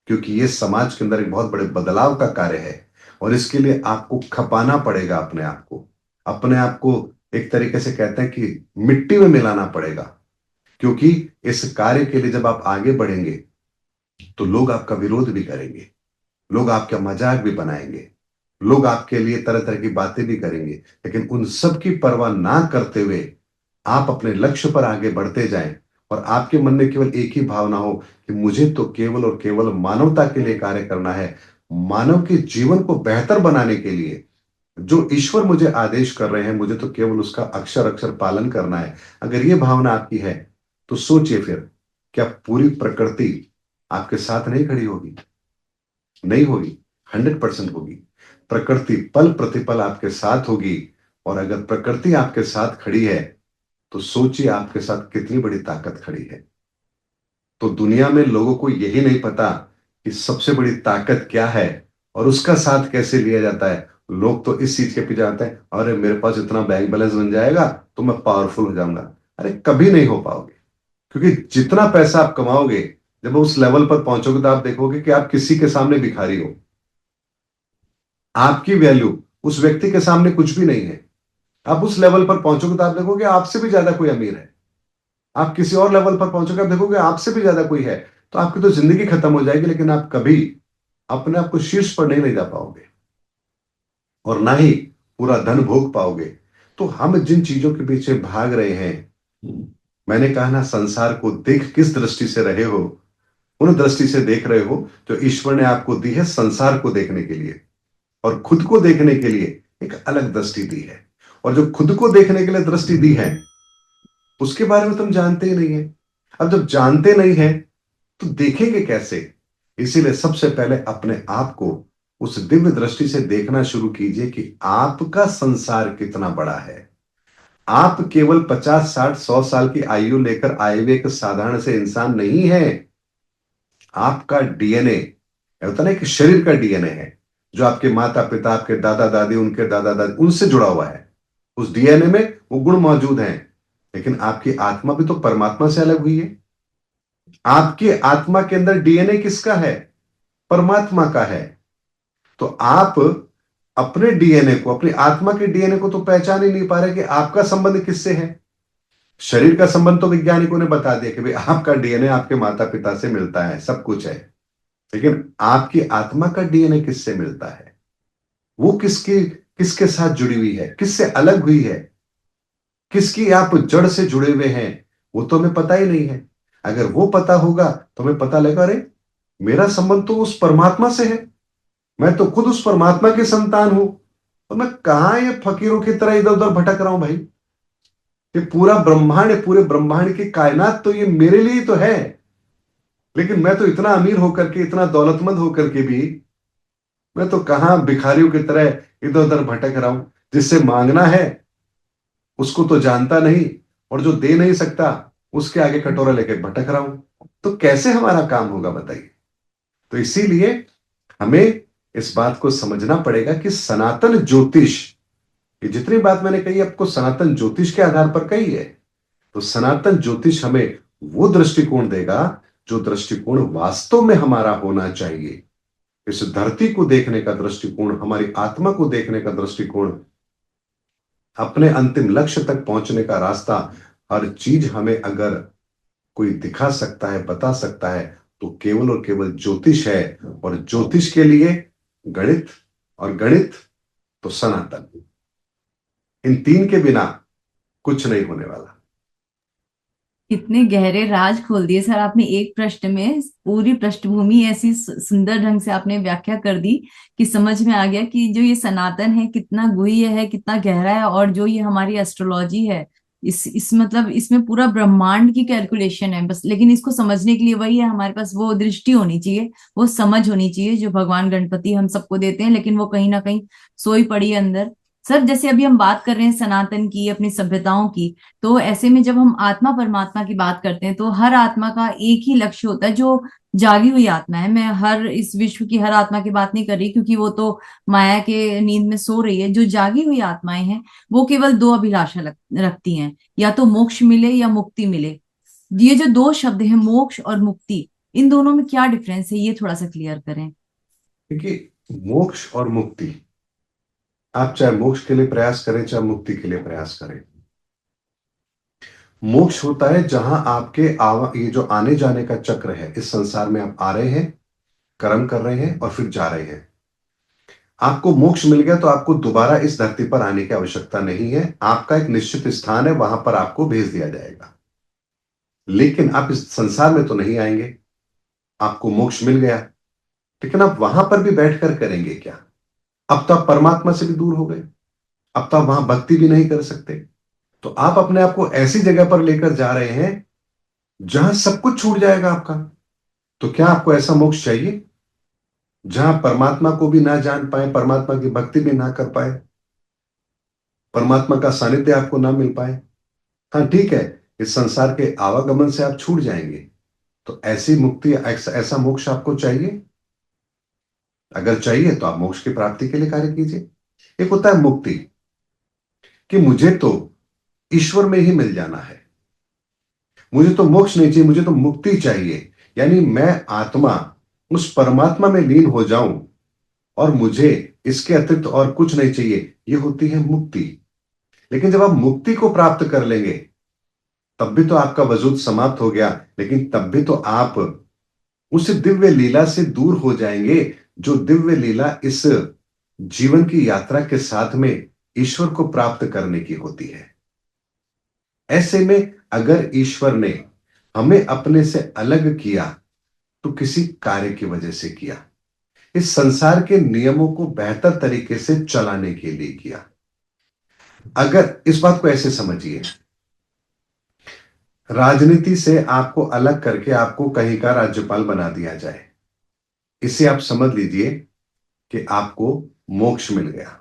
क्योंकि ये समाज के अंदर एक बहुत बड़े बदलाव का कार्य है। और इसके लिए आपको खपाना पड़ेगा अपने आप को, अपने आप को एक तरीके से कहते हैं कि मिट्टी में मिलाना पड़ेगा। क्योंकि इस कार्य के लिए जब आप आगे बढ़ेंगे तो लोग आपका विरोध भी करेंगे, लोग आपका मजाक भी बनाएंगे, लोग आपके लिए तरह तरह की बातें भी करेंगे। लेकिन उन सब की परवाह ना करते हुए आप अपने लक्ष्य पर आगे बढ़ते जाएं और आपके मन में केवल एक ही भावना हो कि मुझे तो केवल और केवल मानवता के लिए कार्य करना है, मानव के जीवन को बेहतर बनाने के लिए जो ईश्वर मुझे आदेश कर रहे हैं मुझे तो केवल उसका अक्षर अक्षर पालन करना है। अगर ये भावना आपकी है तो सोचिए फिर, क्या पूरी प्रकृति आपके साथ नहीं खड़ी होगी? नहीं होगी, 100% होगी। प्रकृति पल प्रतिपल आपके साथ होगी। और अगर प्रकृति आपके साथ खड़ी है तो सोचिए आपके साथ कितनी बड़ी ताकत खड़ी है। तो दुनिया में लोगों को यही नहीं पता कि सबसे बड़ी ताकत क्या है और उसका साथ कैसे लिया जाता है। लोग तो इस चीज के पीछे आते हैं, अरे मेरे पास इतना बैंक बैलेंस बन जाएगा तो मैं पावरफुल हो जाऊंगा। अरे कभी नहीं हो पाओगे, क्योंकि जितना पैसा आप कमाओगे जब उस लेवल पर पहुंचोगे तो आप देखोगे कि आप किसी के सामने भिखारी हो। आपकी वैल्यू उस व्यक्ति के सामने कुछ भी नहीं है। आप उस लेवल पर पहुंचोगे तो आप देखोगे आपसे भी ज्यादा कोई अमीर है। आप किसी और लेवल पर पहुंचोगे, आप देखोगे आपसे भी ज्यादा कोई है। तो आपकी तो जिंदगी खत्म हो जाएगी, लेकिन आप कभी अपने आप को शीर्ष पर नहीं ले जा पाओगे और ना ही पूरा धन भोग पाओगे। तो हम जिन चीजों के पीछे भाग रहे हैं, मैंने कहा ना, संसार को देख किस दृष्टि से रहे हो, उन दृष्टि से देख रहे हो जो ईश्वर ने आपको दी है संसार को देखने के लिए। और खुद को देखने के लिए एक अलग दृष्टि दी है। और जो खुद को देखने के लिए दृष्टि दी है उसके बारे में तुम जानते ही नहीं है। अब जब जानते नहीं है तो देखेंगे कैसे? इसीलिए सबसे पहले अपने आप को उस दिव्य दृष्टि से देखना शुरू कीजिए कि आपका संसार कितना बड़ा है। आप केवल 50 60 100 साल की आयु लेकर आए हुए एक साधारण से इंसान नहीं है। आपका डीएनए होता ना, कि शरीर का डीएनए है, जो आपके माता पिता, आपके दादा दादी, उनके दादा दादी, उनसे जुड़ा हुआ है। उस डीएनए में वो गुण मौजूद हैं। लेकिन आपकी आत्मा भी तो परमात्मा से अलग हुई है। आपकी आत्मा के अंदर डीएनए किसका है? परमात्मा का है। तो आप अपने डीएनए को, अपनी आत्मा के डीएनए को तो पहचान ही नहीं पा रहे कि आपका संबंध किससे है। शरीर का संबंध तो वैज्ञानिकों ने बता दिया कि भाई आपका डीएनए आपके माता पिता से मिलता है, सब कुछ है। लेकिन आपकी आत्मा का डीएनए किससे मिलता है? वो किसके किसके साथ जुड़ी हुई है, किससे अलग हुई है, किसकी आप जड़ से जुड़े हुए हैं, वो तो हमें पता ही नहीं है। अगर वो पता होगा तो हमें पता लगा, अरे मेरा संबंध तो उस परमात्मा से है, मैं तो खुद उस परमात्मा की संतान हूं। और मैं कहां ये फकीरों की तरह इधर उधर भटक रहा हूं भाई। ये पूरा ब्रह्मांड, पूरे ब्रह्मांड की कायनात तो ये मेरे लिए ही तो है। लेकिन मैं तो इतना अमीर होकर के, इतना दौलतमंद होकर के भी मैं तो कहां भिखारियों की तरह इधर उधर भटक रहा हूं। जिससे मांगना है उसको तो जानता नहीं, और जो दे नहीं सकता उसके आगे कटोरा लेके भटक रहा हूं। तो कैसे हमारा काम होगा बताइए। तो इसीलिए हमें इस बात को समझना पड़ेगा कि सनातन ज्योतिष, ये जितनी बात मैंने कही आपको सनातन ज्योतिष के आधार पर कही है। तो सनातन ज्योतिष हमें वो दृष्टिकोण देगा जो दृष्टिकोण वास्तव में हमारा होना चाहिए। इस धरती को देखने का दृष्टिकोण, हमारी आत्मा को देखने का दृष्टिकोण, अपने अंतिम लक्ष्य तक पहुंचने का रास्ता, हर चीज हमें अगर कोई दिखा सकता है, बता सकता है, तो केवल और केवल ज्योतिष है। और ज्योतिष के लिए गणित, और गणित तो सनातन। इन तीन के बिना कुछ नहीं होने वाला। इतने गहरे राज खोल दिए सर आपने एक प्रश्न में। पूरी पृष्ठभूमि ऐसी सुंदर ढंग से आपने व्याख्या कर दी कि समझ में आ गया कि जो ये सनातन है कितना गुह्य है, कितना गहरा है। और जो ये हमारी एस्ट्रोलॉजी है, इस मतलब इसमें पूरा ब्रह्मांड की कैलकुलेशन है बस। लेकिन इसको समझने के लिए वही है, हमारे पास वो दृष्टि होनी चाहिए, वो समझ होनी चाहिए जो भगवान गणपति हम सबको देते हैं। लेकिन वो कहीं ना कहीं सोई पड़ी है अंदर। सर जैसे अभी हम बात कर रहे हैं सनातन की, अपनी सभ्यताओं की, तो ऐसे में जब हम आत्मा परमात्मा की बात करते हैं तो हर आत्मा का एक ही लक्ष्य होता है जो जागी हुई आत्मा है। मैं हर इस विश्व की हर आत्मा की बात नहीं कर रही क्योंकि वो तो माया के नींद में सो रही है। जो जागी हुई आत्माएं हैं वो केवल दो अभिलाषा रखती हैं, या तो मोक्ष मिले या मुक्ति मिले। ये जो दो शब्द हैं मोक्ष और मुक्ति, इन दोनों में क्या डिफरेंस है, ये थोड़ा सा क्लियर करें। देखिए, मोक्ष और मुक्ति, आप चाहे मोक्ष के लिए प्रयास करें चाहे मुक्ति के लिए प्रयास करें, मोक्ष होता है जहां आपके ये जो आने जाने का चक्र है, इस संसार में आप आ रहे हैं, कर्म कर रहे हैं और फिर जा रहे हैं। आपको मोक्ष मिल गया तो आपको दोबारा इस धरती पर आने की आवश्यकता नहीं है। आपका एक निश्चित स्थान है, वहां पर आपको भेज दिया जाएगा। लेकिन आप इस संसार में तो नहीं आएंगे। आपको मोक्ष मिल गया, लेकिन आप वहां पर भी बैठकर करेंगे क्या? अब तो आप परमात्मा से भी दूर हो गए। अब तो आप वहां भक्ति भी नहीं कर सकते। तो आप अपने आप को ऐसी जगह पर लेकर जा रहे हैं जहां सब कुछ छूट जाएगा आपका। तो क्या आपको ऐसा मोक्ष चाहिए जहां परमात्मा को भी ना जान पाए, परमात्मा की भक्ति भी ना कर पाए, परमात्मा का सानिध्य आपको ना मिल पाए? हाँ ठीक है, इस संसार के आवागमन से आप छूट जाएंगे। तो ऐसी मुक्ति, ऐसा मोक्ष आपको चाहिए? अगर चाहिए तो आप मोक्ष की प्राप्ति के लिए कार्य कीजिए। एक होता है मुक्ति, कि मुझे तो ईश्वर में ही मिल जाना है, मुझे तो मोक्ष नहीं चाहिए, मुझे तो मुक्ति चाहिए। यानी मैं आत्मा उस परमात्मा में लीन हो जाऊं और मुझे इसके अतिरिक्त और कुछ नहीं चाहिए, ये होती है मुक्ति। लेकिन जब आप मुक्ति को प्राप्त कर लेंगे तब भी तो आपका वजूद समाप्त हो गया, लेकिन तब भी तो आप उस दिव्य लीला से दूर हो जाएंगे जो दिव्य लीला इस जीवन की यात्रा के साथ में ईश्वर को प्राप्त करने की होती है। ऐसे में अगर ईश्वर ने हमें अपने से अलग किया तो किसी कार्य की वजह से किया, इस संसार के नियमों को बेहतर तरीके से चलाने के लिए किया। अगर इस बात को ऐसे समझिए, राजनीति से आपको अलग करके आपको कहीं का राज्यपाल बना दिया जाए, इसे आप समझ लीजिए कि आपको मोक्ष मिल गया।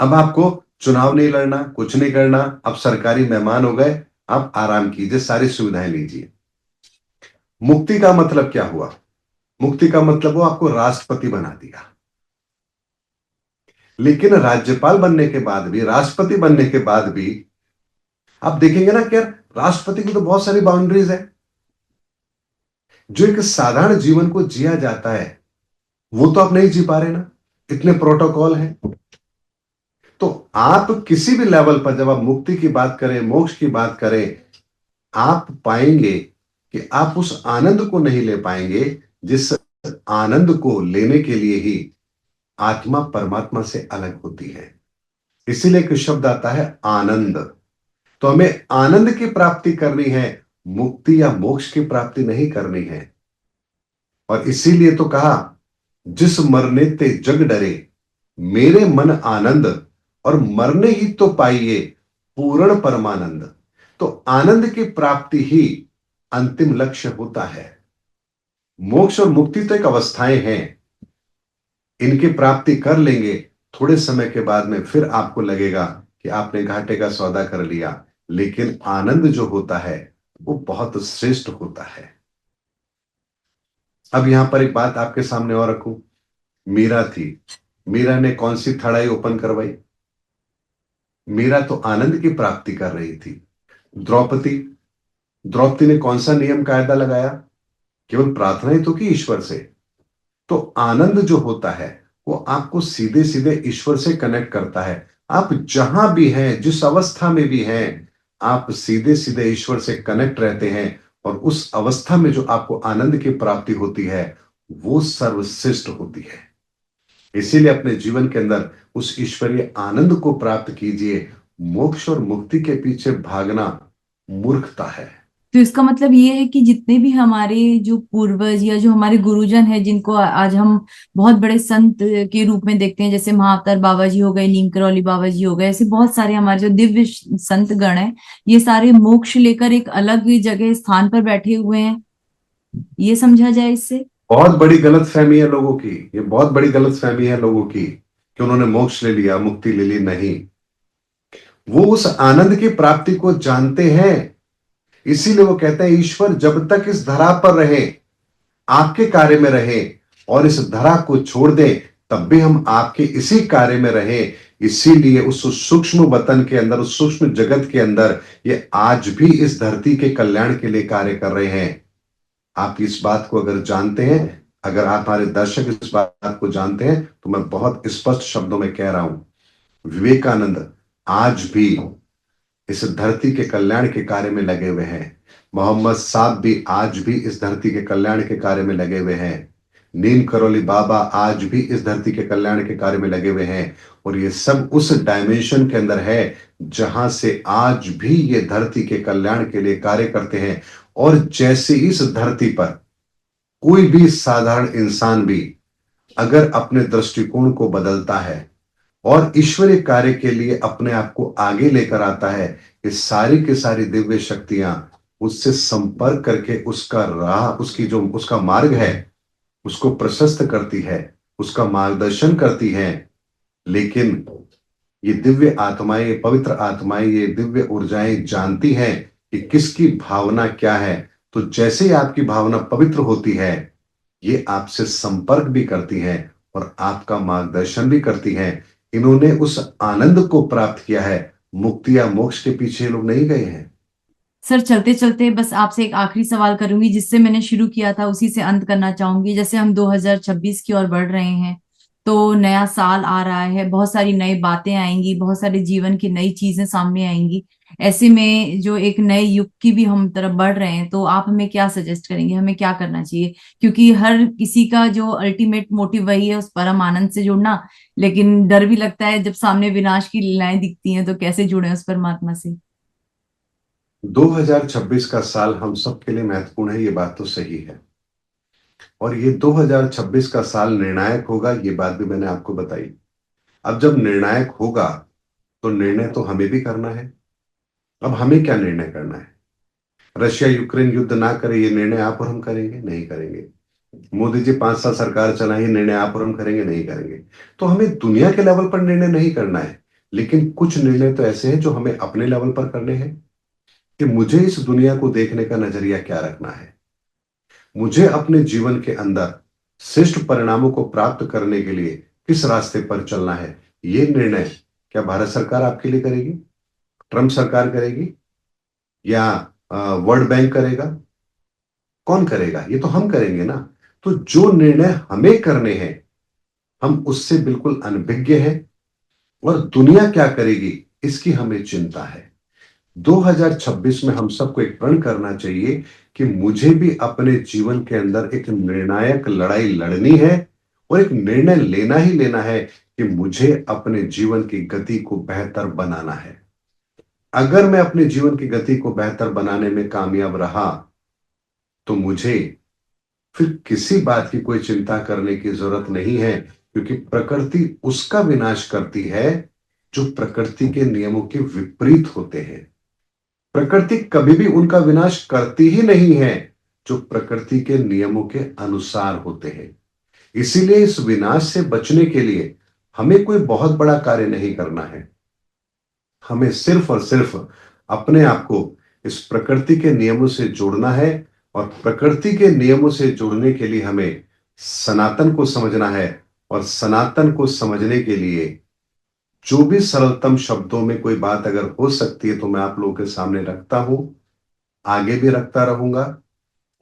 अब आपको चुनाव नहीं लड़ना, कुछ नहीं करना, आप सरकारी मेहमान हो गए, आप आराम कीजिए, सारी सुविधाएं लीजिए। मुक्ति का मतलब क्या हुआ? मुक्ति का मतलब वो आपको राष्ट्रपति बना दिया। लेकिन राज्यपाल बनने के बाद भी, राष्ट्रपति बनने के बाद भी आप देखेंगे ना कि यार राष्ट्रपति की तो बहुत सारी बाउंड्रीज है। जो एक साधारण जीवन को जिया जाता है वो तो आप नहीं जी पा रहे ना, इतने प्रोटोकॉल हैं। तो आप किसी भी लेवल पर जब आप मुक्ति की बात करें, मोक्ष की बात करें, आप पाएंगे कि आप उस आनंद को नहीं ले पाएंगे जिस आनंद को लेने के लिए ही आत्मा परमात्मा से अलग होती है। इसीलिए एक शब्द आता है आनंद। तो हमें आनंद की प्राप्ति करनी है, मुक्ति या मोक्ष की प्राप्ति नहीं करनी है। और इसीलिए तो कहा, जिस मरने ते जग डरे, मेरे मन आनंद, और मरने ही तो पाइए पूर्ण परमानंद। तो आनंद की प्राप्ति ही अंतिम लक्ष्य होता है। मोक्ष और मुक्ति तो एक अवस्थाएं हैं, इनकी प्राप्ति कर लेंगे, थोड़े समय के बाद में फिर आपको लगेगा कि आपने घाटे का सौदा कर लिया। लेकिन आनंद जो होता है वो बहुत श्रेष्ठ होता है। अब यहां पर एक बात आपके सामने और रखूं। मीरा थी, मीरा ने कौन सी थड़ाई ओपन करवाई? मीरा तो आनंद की प्राप्ति कर रही थी। द्रौपदी, द्रौपदी ने कौन सा नियम कायदा लगाया? केवल प्रार्थना ही तो की ईश्वर से। तो आनंद जो होता है वो आपको सीधे सीधे ईश्वर से कनेक्ट करता है। आप जहां भी हैं, जिस अवस्था में भी हैं, आप सीधे सीधे ईश्वर से कनेक्ट रहते हैं। और उस अवस्था में जो आपको आनंद की प्राप्ति होती है वो सर्वश्रेष्ठ होती है। इसीलिए अपने जीवन के अंदर उस ईश्वरीय आनंद को प्राप्त कीजिए। मोक्ष और मुक्ति के पीछे भागना मूर्खता है। तो इसका मतलब ये है कि जितने भी हमारे जो पूर्वज या जो हमारे गुरुजन हैं, जिनको आज हम बहुत बड़े संत के रूप में देखते हैं, जैसे महाअवतार बाबा जी हो गए, नीम करौली बाबा जी हो गए, ऐसे बहुत सारे हमारे जो दिव्य संत गण हैं, ये सारे मोक्ष लेकर एक अलग जगह स्थान पर बैठे हुए हैं, ये समझा जाए इससे? बहुत बड़ी गलतफहमी है लोगों की, ये बहुत बड़ी गलतफहमी है लोगों की कि उन्होंने मोक्ष ले लिया, मुक्ति ले ली। नहीं, वो उस आनंद की प्राप्ति को जानते हैं। इसीलिए वो कहते हैं ईश्वर जब तक इस धरा पर रहे, आपके कार्य में रहे, और इस धरा को छोड़ दे तब भी हम आपके इसी कार्य में रहे। इसीलिए उस सूक्ष्म वतन के अंदर, उस सूक्ष्म जगत के अंदर ये आज भी इस धरती के कल्याण के लिए कार्य कर रहे हैं। आप इस बात को अगर जानते हैं, अगर आप हमारे दर्शक इस बात को जानते हैं, तो मैं बहुत स्पष्ट शब्दों में कह रहा हूं, विवेकानंद आज भी इस धरती के कल्याण के कार्य में लगे हुए हैं। मोहम्मद साहब भी आज भी इस धरती के कल्याण के कार्य में लगे हुए हैं। नीम करौली बाबा आज भी इस धरती के कल्याण के कार्य में लगे हुए हैं। और ये सब उस डायमेंशन के अंदर है जहां से आज भी ये धरती के कल्याण के लिए कार्य करते हैं। और जैसे इस धरती पर कोई भी साधारण इंसान भी अगर अपने दृष्टिकोण को बदलता है और ईश्वरीय कार्य के लिए अपने आप को आगे लेकर आता है, ये सारी की सारी दिव्य शक्तियां उससे संपर्क करके उसका राह, उसकी जो उसका मार्ग है उसको प्रशस्त करती है, उसका मार्गदर्शन करती है। लेकिन ये दिव्य आत्माएं, ये पवित्र आत्माएं, ये दिव्य ऊर्जाएं जानती हैं कि किसकी भावना क्या है। तो जैसे ही आपकी भावना पवित्र होती है, ये आपसे संपर्क भी करती हैं और आपका मार्गदर्शन भी करती हैं। इन्होंने उस आनंद को प्राप्त किया है। मुक्ति या मोक्ष के पीछे लोग नहीं गए हैं। सर, चलते चलते बस आपसे एक आखिरी सवाल करूंगी, जिससे मैंने शुरू किया था उसी से अंत करना चाहूंगी। जैसे हम 2026 की ओर बढ़ रहे हैं, तो नया साल आ रहा है, बहुत सारी नई बातें आएंगी, बहुत सारे जीवन की नई चीजें सामने आएंगी। ऐसे में जो एक नए युग की भी हम तरफ बढ़ रहे हैं, तो आप हमें क्या सजेस्ट करेंगे, हमें क्या करना चाहिए? क्योंकि हर किसी का जो अल्टीमेट मोटिव वही है, उस परम आनंद से जुड़ना। लेकिन डर भी लगता है जब सामने विनाश की लीलाएं दिखती हैं, तो कैसे जुड़े उस परमात्मा से? 2026 का साल हम सबके लिए महत्वपूर्ण है, ये बात तो सही है। और ये 2026 का साल निर्णायक होगा, ये बात भी मैंने आपको बताई। अब जब निर्णायक होगा तो निर्णय तो हमें भी करना है। अब हमें क्या निर्णय करना है? रशिया यूक्रेन युद्ध ना करे, ये निर्णय आप और हम करेंगे? नहीं करेंगे। मोदी जी 5 साल सरकार चलाएं, निर्णय आप और हम करेंगे? नहीं करेंगे। तो हमें दुनिया के लेवल पर निर्णय नहीं करना है, लेकिन कुछ निर्णय तो ऐसे हैं जो हमें अपने लेवल पर करने हैं कि मुझे इस दुनिया को देखने का नजरिया क्या रखना है, मुझे अपने जीवन के अंदर श्रेष्ठ परिणामों को प्राप्त करने के लिए किस रास्ते पर चलना है। ये निर्णय क्या भारत सरकार आपके लिए करेगी, ट्रंप सरकार करेगी, या वर्ल्ड बैंक करेगा? कौन करेगा? ये तो हम करेंगे ना। तो जो निर्णय हमें करने हैं, हम उससे बिल्कुल अनभिज्ञ हैं, और दुनिया क्या करेगी इसकी हमें चिंता है। 2026 में हम सबको एक प्रण करना चाहिए कि मुझे भी अपने जीवन के अंदर एक निर्णायक लड़ाई लड़नी है, और एक निर्णय लेना ही लेना है कि मुझे अपने जीवन की गति को बेहतर बनाना है। अगर मैं अपने जीवन की गति को बेहतर बनाने में कामयाब रहा, तो मुझे फिर किसी बात की कोई चिंता करने की जरूरत नहीं है, क्योंकि प्रकृति उसका विनाश करती है जो प्रकृति के नियमों के विपरीत होते हैं। प्रकृति कभी भी उनका विनाश करती ही नहीं है जो प्रकृति के नियमों के अनुसार होते हैं। इसीलिए इस विनाश से बचने के लिए हमें कोई बहुत बड़ा कार्य नहीं करना है। हमें सिर्फ और सिर्फ अपने आप को इस प्रकृति के नियमों से जोड़ना है, और प्रकृति के नियमों से जुड़ने के लिए हमें सनातन को समझना है। और सनातन को समझने के लिए जो भी सरलतम शब्दों में कोई बात अगर हो सकती है तो मैं आप लोगों के सामने रखता हूं, आगे भी रखता रहूंगा।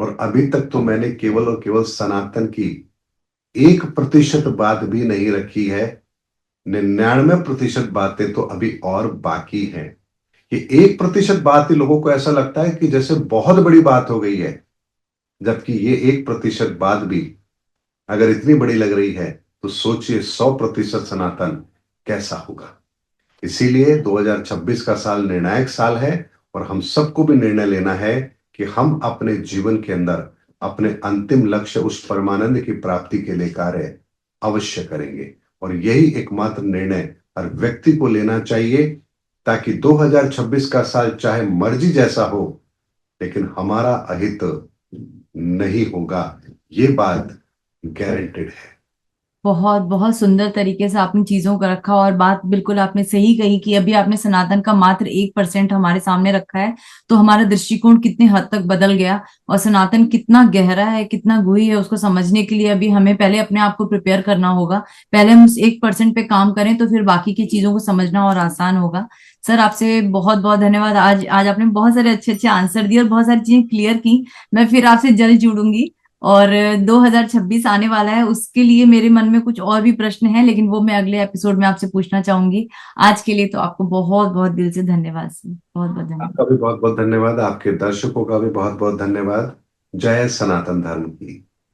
और अभी तक तो मैंने केवल और केवल सनातन की 1% बात भी नहीं रखी है। 99% बातें तो अभी और बाकी हैं। कि 1% बात ही लोगों को ऐसा लगता है कि जैसे बहुत बड़ी बात हो गई है, जबकि ये 1% बात भी अगर इतनी बड़ी लग रही है तो सोचिए 100% सनातन कैसा होगा। इसीलिए 2026 का साल निर्णायक साल है, और हम सबको भी निर्णय लेना है कि हम अपने जीवन के अंदर अपने अंतिम लक्ष्य उस परमानंद की प्राप्ति के लिए कार्य अवश्य करेंगे। और यही एकमात्र निर्णय हर व्यक्ति को लेना चाहिए, ताकि 2026 का साल चाहे मर्जी जैसा हो, लेकिन हमारा अहित नहीं होगा, ये बात गारंटेड है। बहुत बहुत सुंदर तरीके से आपने चीजों को रखा, और बात बिल्कुल आपने सही कही कि अभी आपने सनातन का मात्र 1% हमारे सामने रखा है, तो हमारा दृष्टिकोण कितने हद तक बदल गया, और सनातन कितना गहरा है, कितना गूढ़ है, उसको समझने के लिए अभी हमें पहले अपने आप को प्रिपेयर करना होगा। पहले हम उस 1% पे काम करें तो फिर बाकी की चीजों को समझना और आसान होगा। सर, आपसे बहुत बहुत धन्यवाद। आज आज आपने बहुत सारे अच्छे अच्छे आंसर दिए और बहुत सारी चीजें क्लियर की। मैं फिर आपसे जल्द जुड़ूंगी। और 2026 आने वाला है, उसके लिए मेरे मन में कुछ और भी प्रश्न हैं, लेकिन वो मैं अगले एपिसोड में आपसे पूछना चाहूंगी। आज के लिए तो आपको बहुत बहुत दिल से धन्यवाद सर, बहुत बहुत धन्यवाद। आपका भी बहुत बहुत धन्यवाद, आपके दर्शकों का भी बहुत बहुत धन्यवाद। जय सनातन धर्म की।